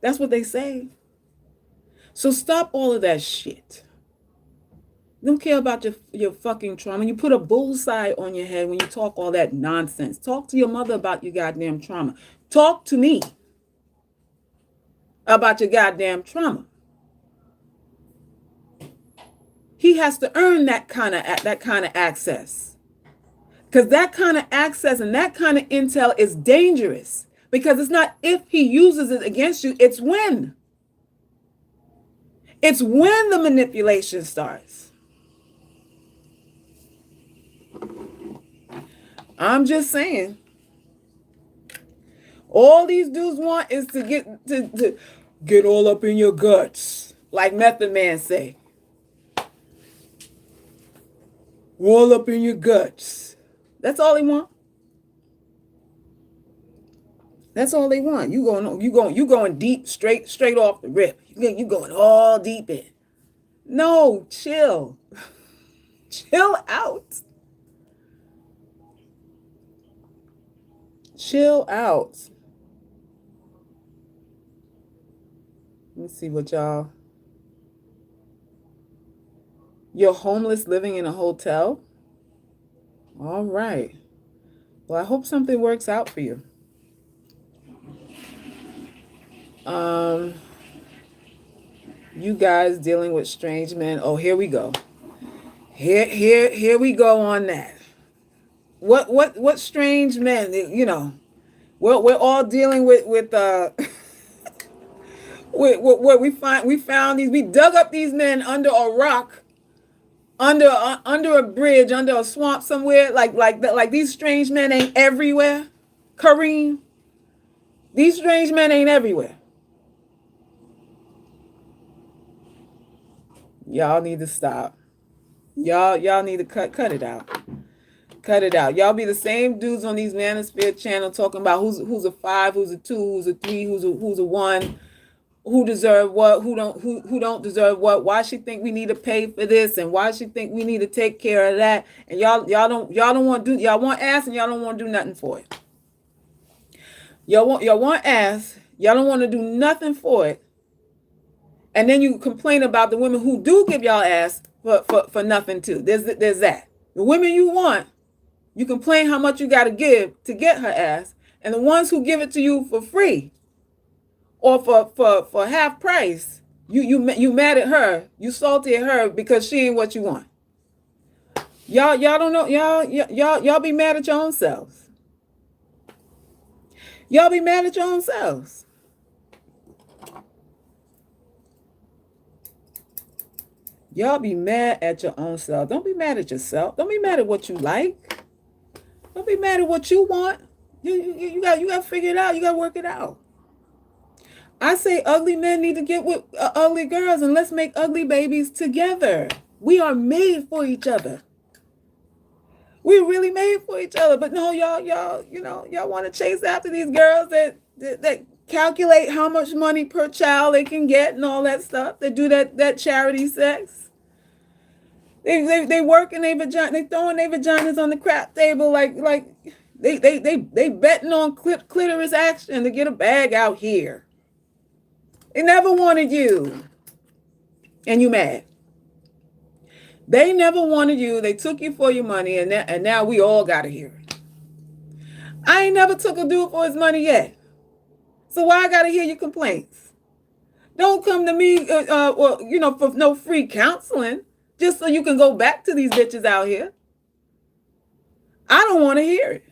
That's what they say. So stop all of that shit. Don't care about your fucking trauma. You put a bullseye on your head when you talk all that nonsense. Talk to your mother about your goddamn trauma. Talk to me about your goddamn trauma. He has to earn that kind of access. Because that kind of access and that kind of intel is dangerous. Because it's not if he uses it against you, it's when. It's when the manipulation starts. I'm just saying. All these dudes want is to get all up in your guts, like Method Man say. All up in your guts. That's all they want. That's all they want. You going deep, straight off the rip. You going all deep in. No, chill. Chill out. Chill out. Let me see what y'all. You're homeless living in a hotel? All right. Well, I hope something works out for you. You guys dealing with strange men. Oh, here we go. Here we go on that. What strange men? We're all dealing with what we found these. We dug up these men under a rock, under a bridge, under a swamp somewhere. Like these strange men ain't everywhere. Kareem, these strange men ain't everywhere. Y'all need to stop. Y'all need to cut it out. Cut it out. Y'all be the same dudes on these Manosphere channel talking about who's a 5, who's a 2, who's a 3, who's a 1, who deserve what, who don't deserve what, why she think we need to pay for this, and why she think we need to take care of that. And y'all don't want to do, y'all want ass and y'all don't want to do nothing for it. Y'all want ass, y'all don't want to do nothing for it. And then you complain about the women who do give y'all ass for nothing too. There's that. The women you want, you complain how much you got to give to get her ass, and the ones who give it to you for free or for half price, you mad at her, you salty at her because she ain't what you want. Y'all don't know, y'all be mad at your own selves. Y'all be mad at your own selves. Y'all be mad at your own self. Don't be mad at yourself. Don't be mad at what you like. Don't be mad at what you want. You got to figure it out. You got to work it out. I say ugly men need to get with ugly girls and let's make ugly babies together. We are made for each other. We're really made for each other. But no, y'all want to chase after these girls that calculate how much money per child they can get and all that stuff. They do that charity sex. They working their vagina. They throwing their vaginas on the crap table like they betting on clitoris action to get a bag out here. They never wanted you, and you mad. They never wanted you. They took you for your money, and now we all got to hear it. I ain't never took a dude for his money yet, so why I got to hear your complaints? Don't come to me, for no free counseling, just so you can go back to these bitches out here. I don't want to hear it.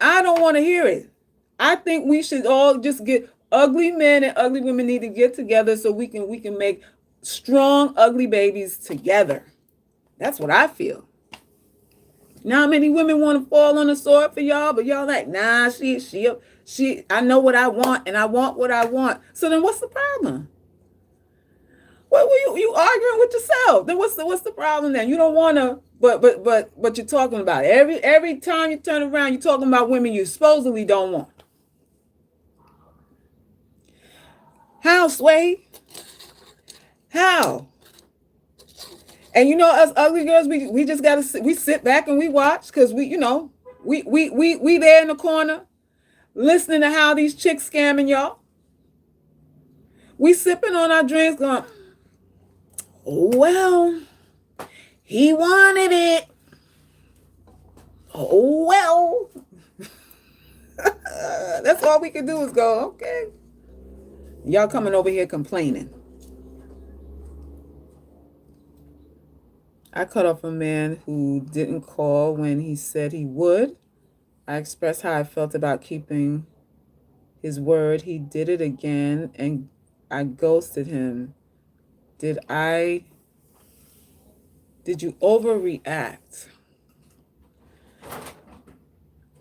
I don't want to hear it. I think we should all just get ugly men and ugly women need to get together so we can make strong ugly babies together. That's what I feel. Now, how many women want to fall on the sword for y'all, but y'all like, nah, she. I know what I want, and I want what I want. So then, what's the problem? What were you arguing with yourself? Then what's the problem then? You don't want to, but you're talking about it. Every time you turn around, you're talking about women you supposedly don't want. How, Sway? How? And us ugly girls, we just gotta we sit back and we watch because we there in the corner listening to how these chicks scamming y'all. We sipping on our drinks going, oh well, he wanted it. Oh well. That's all we can do is go, okay. Y'all coming over here complaining. I cut off a man who didn't call when he said he would. I expressed how I felt about keeping his word. He did it again, and I ghosted him. Did you overreact?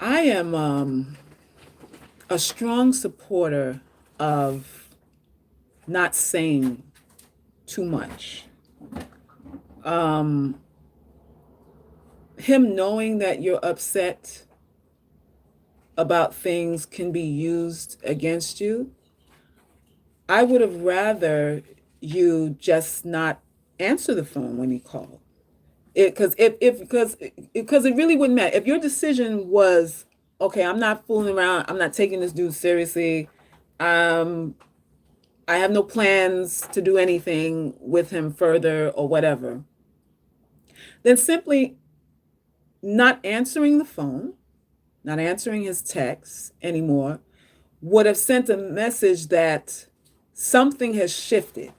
I am a strong supporter of not saying too much. Him knowing that you're upset about things can be used against you. I would have rather you just not answer the phone when he called. Because it really wouldn't matter. If your decision was, okay, I'm not fooling around, I'm not taking this dude seriously, I have no plans to do anything with him further or whatever, then simply not answering the phone, not answering his texts anymore, would have sent a message that something has shifted.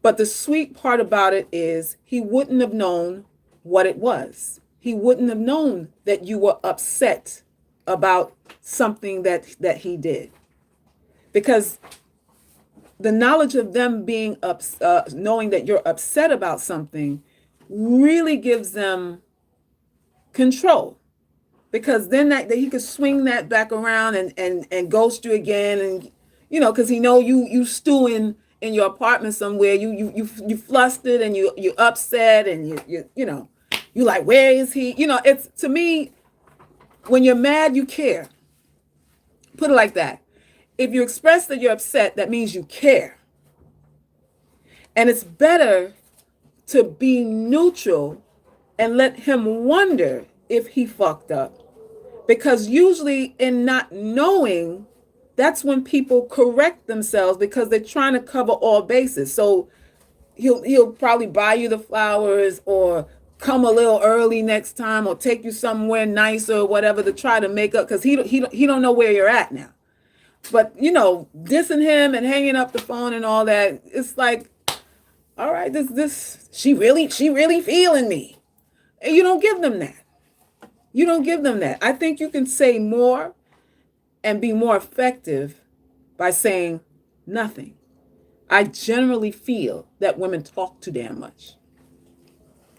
But the sweet part about it is he wouldn't have known what it was. He wouldn't have known that you were upset about something that he did. Because the knowledge of them being knowing that you're upset about something really gives them control. Because then that he could swing that back around and ghost you again, and because he know you stewing in your apartment somewhere, you flustered and you upset and you like, where is he? It's, to me, when you're mad, you care. Put it like that. If you express that you're upset, that means you care. And it's better to be neutral and let him wonder if he fucked up. Because usually in not knowing, that's when people correct themselves because they're trying to cover all bases. So he'll probably buy you the flowers or come a little early next time or take you somewhere nicer or whatever to try to make up, because he don't know where you're at now. But dissing him and hanging up the phone and all that, it's like, all right, this she really feeling me. And you don't give them that. You don't give them that. I think you can say more and be more effective by saying nothing. I generally feel that women talk too damn much.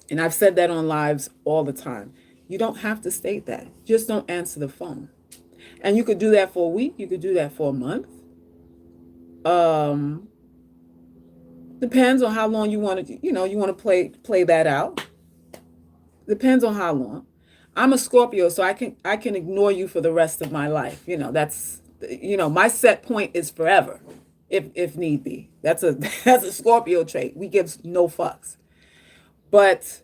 And I've said that on lives all the time. You don't have to state that. Just don't answer the phone. And you could do that for a week. You could do that for a month. Um, Depends on how long you want to, you want to play that out. Depends on how long. I'm a Scorpio, so I can ignore you for the rest of my life. That's my set point is forever, if need be. That's a that's a Scorpio trait. We give no fucks. But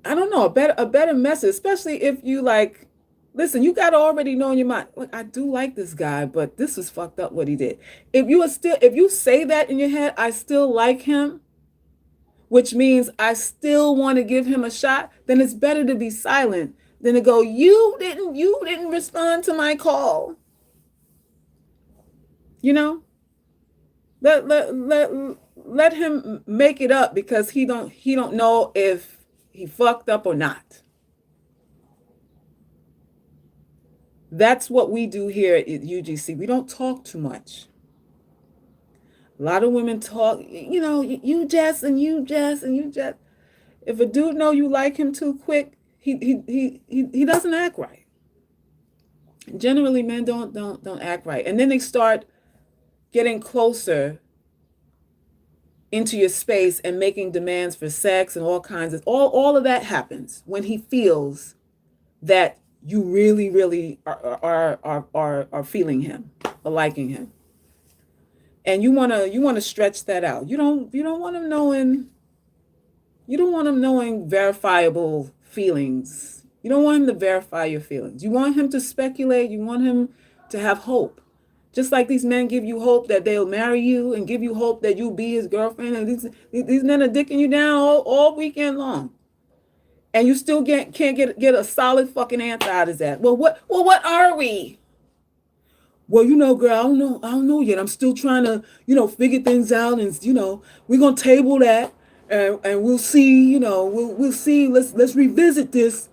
I don't know, a better message, especially if you like, listen, you gotta already know in your mind, look, I do like this guy, but this is fucked up what he did. If you say that in your head, I still like him, which means I still want to give him a shot, then it's better to be silent than to go, you didn't respond to my call. You know? Let him make it up, because he don't know if he fucked up or not. That's what we do here at UGC. We don't talk too much. A lot of women talk, you Jess and you Jess and you Jess. If a dude know you like him too quick, he doesn't act right. Generally, men don't act right, and then they start getting closer into your space and making demands for sex and all kinds of all of that happens when he feels that you really, really are feeling him or liking him, and you wanna stretch that out. You don't want him knowing. You don't want him knowing verifiable feelings. You don't want him to verify your feelings. You want him to speculate. You want him to have hope. Just like these men give you hope that they'll marry you and give you hope that you'll be his girlfriend. And these men are dicking you down all weekend long. And you still can't get a solid fucking answer out of that. Well, what are we? Well, girl, I don't know yet. I'm still trying to, figure things out, and we're gonna table that, and we'll see, we'll see. Let's revisit this.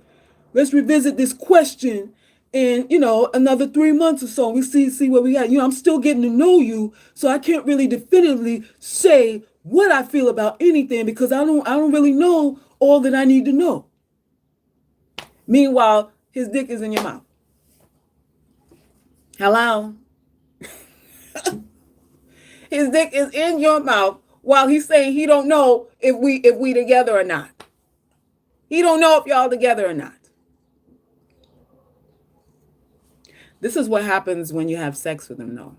Let's revisit this question in, another 3 months or so. We see where we at. I'm still getting to know you, so I can't really definitively say what I feel about anything, because I don't really know all that I need to know. Meanwhile, his dick is in your mouth. Hello? His dick is in your mouth while he's saying he don't know if we together or not. He don't know if y'all together or not. This is what happens when you have sex with him, though.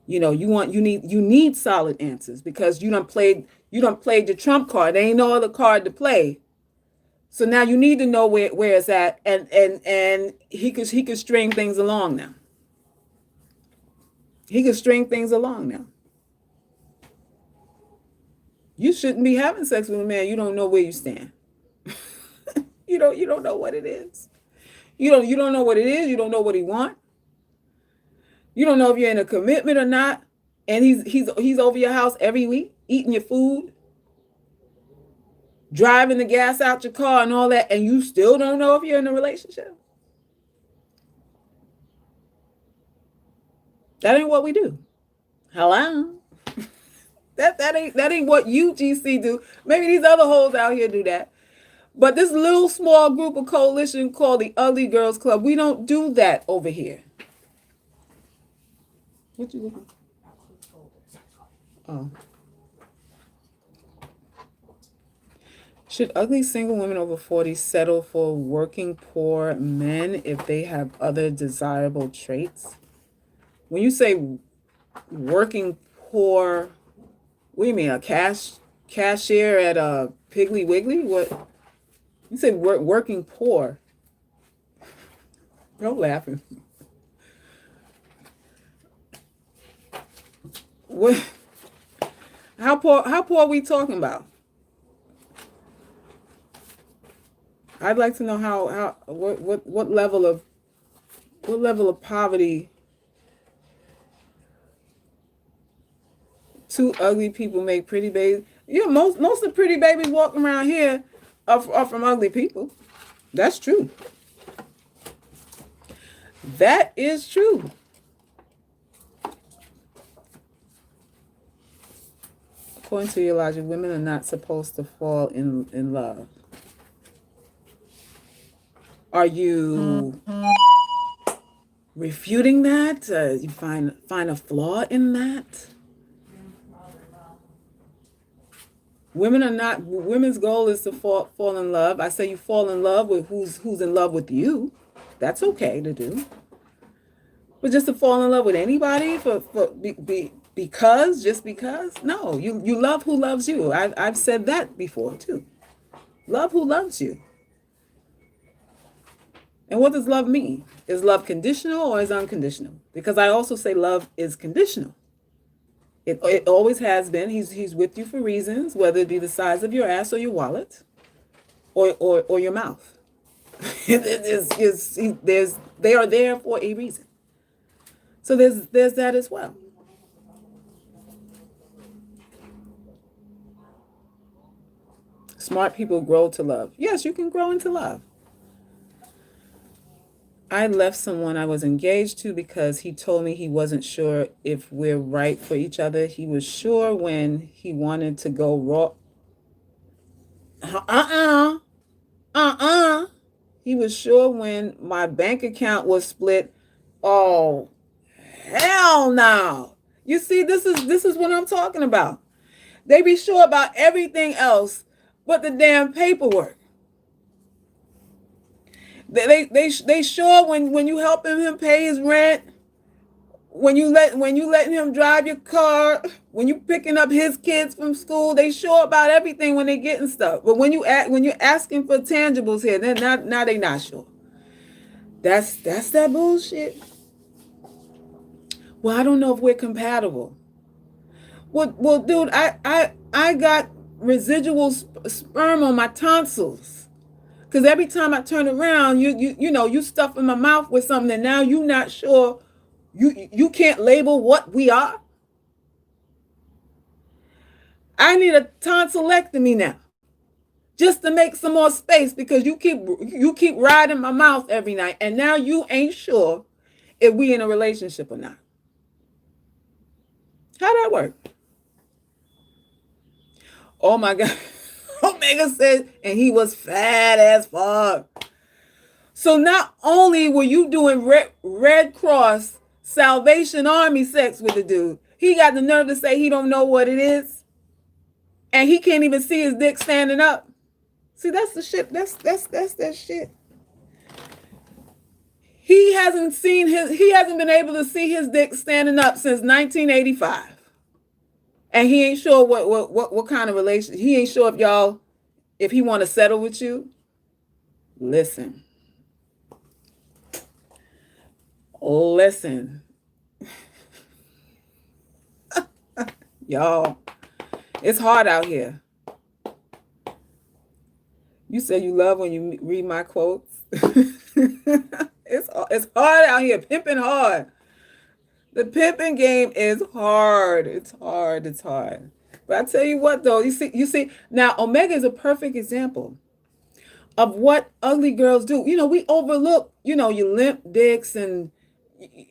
You need solid answers, because you done played your trump card. There ain't no other card to play. So now you need to know where it's at, and he could string things along now. He can string things along now. You shouldn't be having sex with a man you don't know where you stand. You don't know what it is. You don't know what it is. You don't know what he wants. You don't know if you're in a commitment or not. And he's over your house every week, eating your food, driving the gas out your car and all that, and you still don't know if you're in a relationship. That ain't what we do. Hello? That ain't what UGC do. Maybe these other hoes out here do that. But this little small group of coalition called the Ugly Girls Club, we don't do that over here. What you looking? Oh. Should ugly single women over 40 settle for working poor men if they have other desirable traits? When you say working poor, what do you mean? A cashier at a Piggly Wiggly? What? You said working poor. Don't laugh. What? How poor are we talking about? I'd like to know what level of poverty two ugly people make pretty babies. Most of the pretty babies walking around here are from ugly people. That's true. That is true. According to your logic, women are not supposed to fall in love. Are you refuting that? You find a flaw in that? Women are not. Women's goal is to fall in love. I say you fall in love with who's in love with you. That's okay to do. But just to fall in love with anybody because no, you love who loves you. I've said that before too. Love who loves you. And what does love mean? Is love conditional or is unconditional? Because I also say love is conditional. It always has been. He's with you for reasons, whether it be the size of your ass or your wallet, or your mouth. They are there for a reason. So there's that as well. Smart people grow to love. Yes, you can grow into love. I left someone I was engaged to because he told me he wasn't sure if we're right for each other. He was sure when he wanted to go raw. He was sure when my bank account was split. Oh, hell no. You see, this is what I'm talking about. They be sure about everything else but the damn paperwork. They sure when you helping him pay his rent, when you letting him drive your car, when you picking up his kids from school, they sure about everything when they getting stuff. But when you're asking for tangibles here, then now they not sure. That's that bullshit. Well, I don't know if we're compatible. Well, dude, I got residual sperm on my tonsils. Because every time I turn around, you stuff in my mouth with something, and now you're not sure. You can't label what we are. I need a tonsillectomy now, just to make some more space because you keep riding my mouth every night, and now you ain't sure if we in a relationship or not. How that work? Oh my God. Omega said, and he was fat as fuck. So not only were you doing Red Cross Salvation Army sex with the dude, he got the nerve to say he don't know what it is, and he can't even see his dick standing up. See, that's the shit. That's that shit. He hasn't been able to see his dick standing up since 1985. And he ain't sure what kind of relation. He ain't sure if he want to settle with you. Listen. Y'all, it's hard out here. You say you love when you read my quotes. It's hard out here, pimping hard. The pimping game is hard. It's hard. But I tell you what, though, you see, now Omega is a perfect example of what ugly girls do. We overlook, your limp dicks and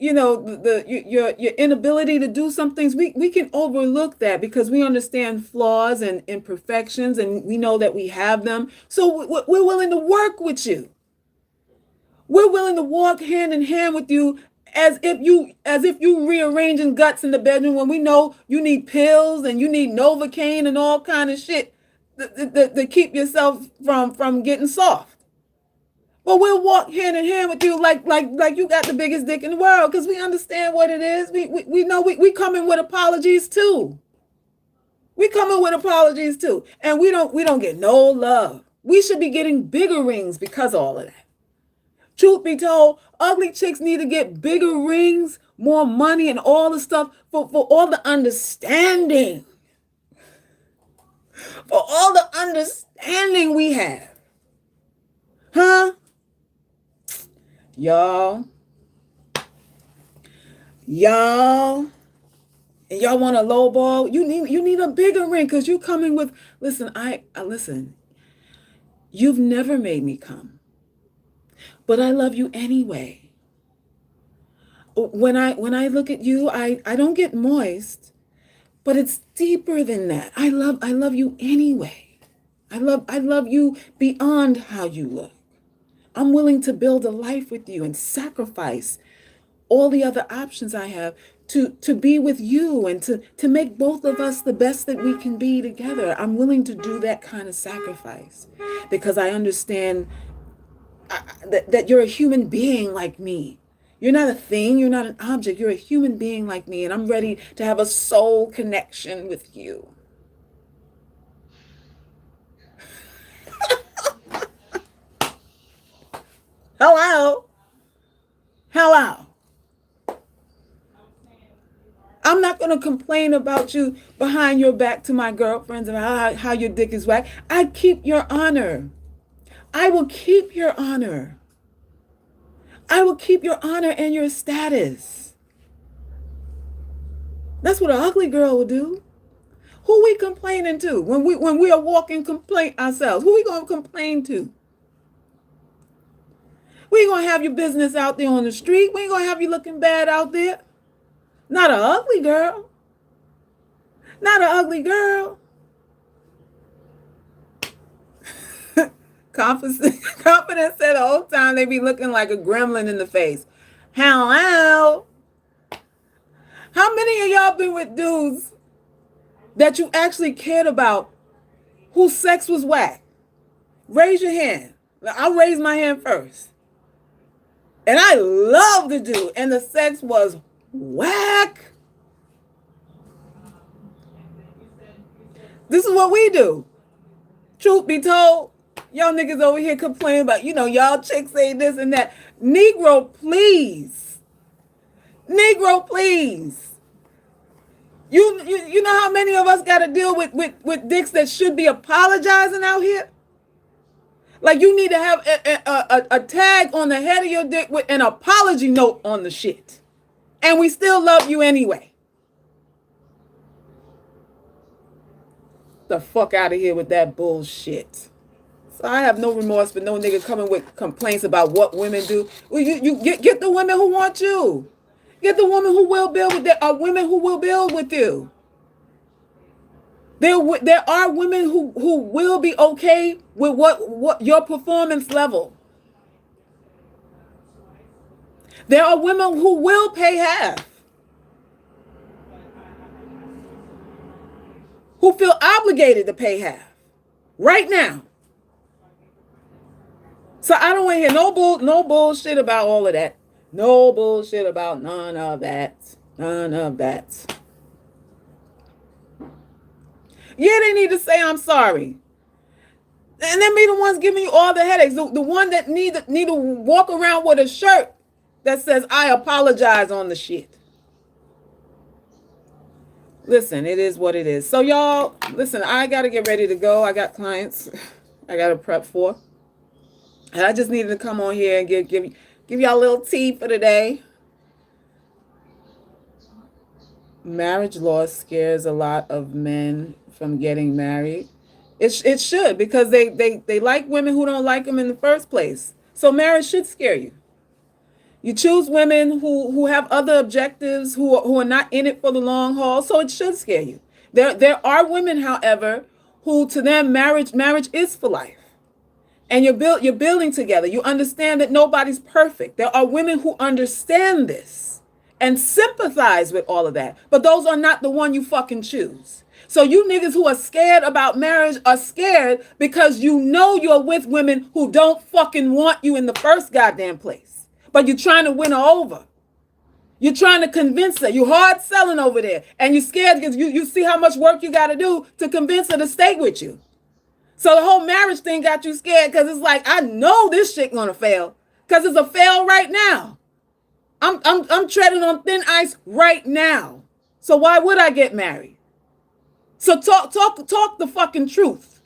your inability to do some things. We can overlook that because we understand flaws and imperfections, and we know that we have them. So we're willing to work with you. We're willing to walk hand in hand with you as if you rearranging guts in the bedroom when we know you need pills and you need Novocaine and all kind of shit to keep yourself from getting soft. But we'll walk hand in hand with you like you got the biggest dick in the world because we understand what it is. We know we come in with apologies too. We come in with apologies too. And we don't get no love. We should be getting bigger rings because of all of that. Truth be told, ugly chicks need to get bigger rings, more money, and all the stuff for all the understanding. For all the understanding we have. Huh? Y'all, and y'all want a low ball? You need a bigger ring because you coming with. Listen, listen. You've never made me come, but I love you anyway. When I look at you, I don't get moist, But it's deeper than that. I love you anyway. I love you beyond how you look. I'm willing to build a life with you and sacrifice all the other options I have to be with you and to make both of us the best that we can be together. I'm willing to do that kind of sacrifice because I understand that you're a human being like me. You're not a thing, you're not an object, you're a human being like me, and I'm ready to have a soul connection with you. Hello? Hello? I'm not going to complain about you behind your back to my girlfriends about how your dick is whack. I keep your honor. I will keep your honor. I will keep your honor and your status. That's what an ugly girl will do. Who we complaining to when we are walking complaint ourselves? Who we going to complain to? We ain't going to have your business out there on the street. We ain't going to have you looking bad out there. Not an ugly girl. Not an ugly girl. Confidence said the whole time they be looking like a gremlin in the face. Hello? How many of y'all been with dudes that you actually cared about whose sex was whack? Raise your hand. I'll raise my hand first. And I love the dude, and the sex was whack. This is what we do. Truth be told, y'all niggas over here complaining about, y'all chicks say this and that. Negro, please. Negro, please. You know how many of us got to deal with dicks that should be apologizing out here? Like you need to have a tag on the head of your dick with an apology note on the shit. And we still love you anyway. The fuck out of here with that bullshit. So I have no remorse for no nigga coming with complaints about what women do. Well, you get the women who want you. Get the women who will build with women who will build with you. There are women who will be okay with what your performance level. There are women who will pay half. Who feel obligated to pay half. Right now. So I don't want to hear no bullshit about all of that. No bullshit about none of that. None of that. Yeah, they need to say I'm sorry. And then be the ones giving you all the headaches. The one that need to walk around with a shirt that says I apologize on the shit. Listen, it is what it is. So y'all, listen, I got to get ready to go. I got clients I got to prep for. And I just needed to come on here and give y'all a little tea for today. Marriage law scares a lot of men from getting married. It should, because they like women who don't like them in the first place. So marriage should scare you. You choose women who have other objectives, who are not in it for the long haul, so it should scare you. There are women, however, who to them marriage is for life. And you're building together. You understand that nobody's perfect. There are women who understand this and sympathize with all of that. But those are not the one you fucking choose. So you niggas who are scared about marriage are scared because you know you're with women who don't fucking want you in the first goddamn place. But you're trying to win her over. You're trying to convince her. You're hard selling over there. And you're scared because you see how much work you got to do to convince her to stay with you. So the whole marriage thing got you scared because it's like, I know this shit gonna fail because it's a fail right now. I'm treading on thin ice right now. So why would I get married? So talk the fucking truth.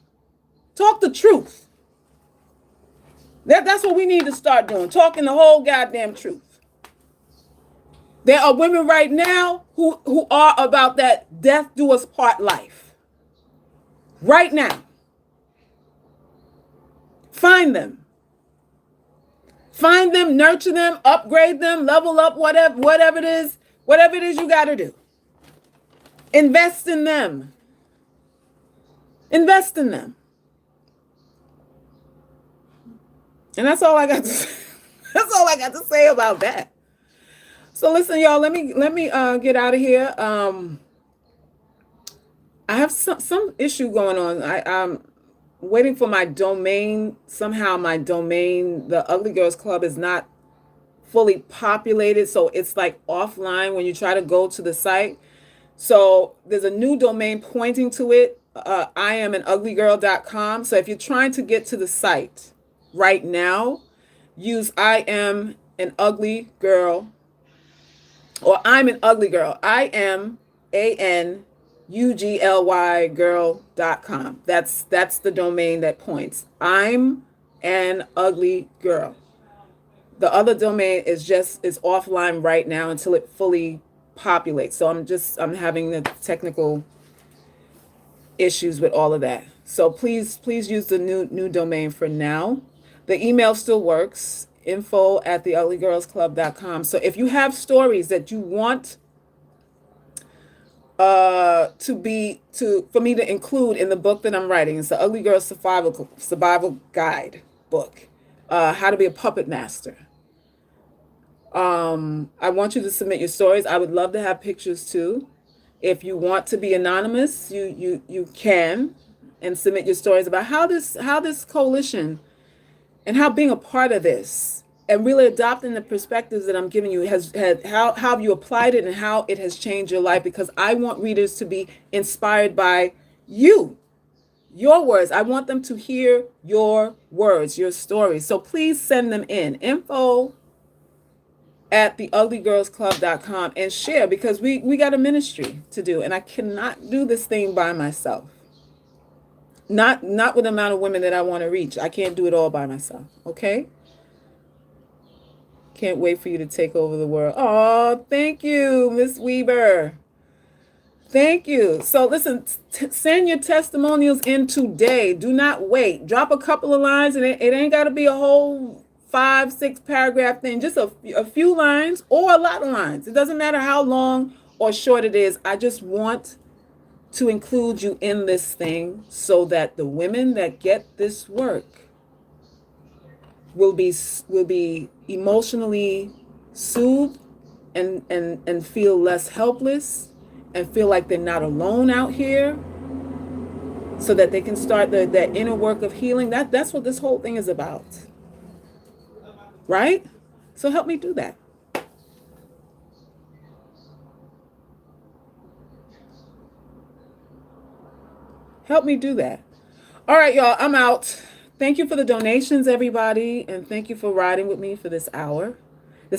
Talk the truth. That's what we need to start doing. Talking the whole goddamn truth. There are women right now who are about that death do us part life. Right now. Find them. Find them, nurture them, upgrade them, level up, whatever it is you got to do. Invest in them. Invest in them. And that's all I got to say. That's all I got to say about that. So listen, y'all, let me get out of here. I have some issue going on. I'm waiting for my domain. Somehow my domain, the Ugly Girls Club, is not fully populated, so it's like offline when you try to go to the site. So there's a new domain pointing to it. I am an uglygirl.com. So if you're trying to get to the site right now, use I am an ugly girl, or I'm an ugly girl. I am ANUGLY girl.com. That's the domain that points. I'm an ugly girl. The other domain is offline right now until it fully populates. So I'm having the technical issues with all of that. So please use the new domain for now. The email still works, info@theuglygirlsclub.com. So if you have stories that you want for me to include in the book that I'm writing, it's the Ugly Girl Survival Guide book, how to be a puppet master. I want you to submit your stories. I would love to have pictures too. If you want to be anonymous, you can, and submit your stories about how this coalition and how being a part of this and really adopting the perspectives that I'm giving you how have you applied it and how it has changed your life, because I want readers to be inspired by your words. I want them to hear your words, your stories. So please send them in. info@theuglygirlsclub.com and share, because we got a ministry to do, and I cannot do this thing by myself. Not with the amount of women that I want to reach. I can't do it all by myself. Okay? Can't wait for you to take over the world. Oh, thank you, Miss Weber. Thank you. So listen, send your testimonials in today. Do not wait. Drop a couple of lines, and it ain't got to be a whole 5-6 paragraph thing. Just a few lines or a lot of lines. It doesn't matter how long or short it is. I just want to include you in this thing so that the women that get this work will be emotionally soothed and feel less helpless and feel like they're not alone out here, so that they can start that inner work of healing. That's what this whole thing is about. Right? So help me do that. Help me do that. All right, y'all, I'm out. Thank you for the donations, everybody, and thank you for riding with me for this hour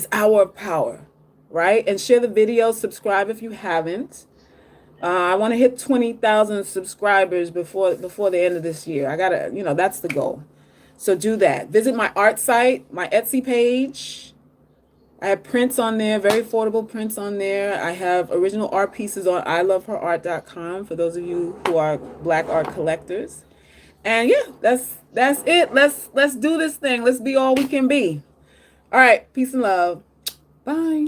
of power, right? And share the video, subscribe if you haven't. I want to hit 20,000 subscribers before the end of this year. I gotta, that's the goal. So do that. Visit my art site, my Etsy page. I have prints on there, very affordable prints on there. I have original art pieces on iloveherart.com for those of you who are Black art collectors. And yeah, that's it. Let's do this thing. Let's be all we can be. All right. Peace and love. Bye.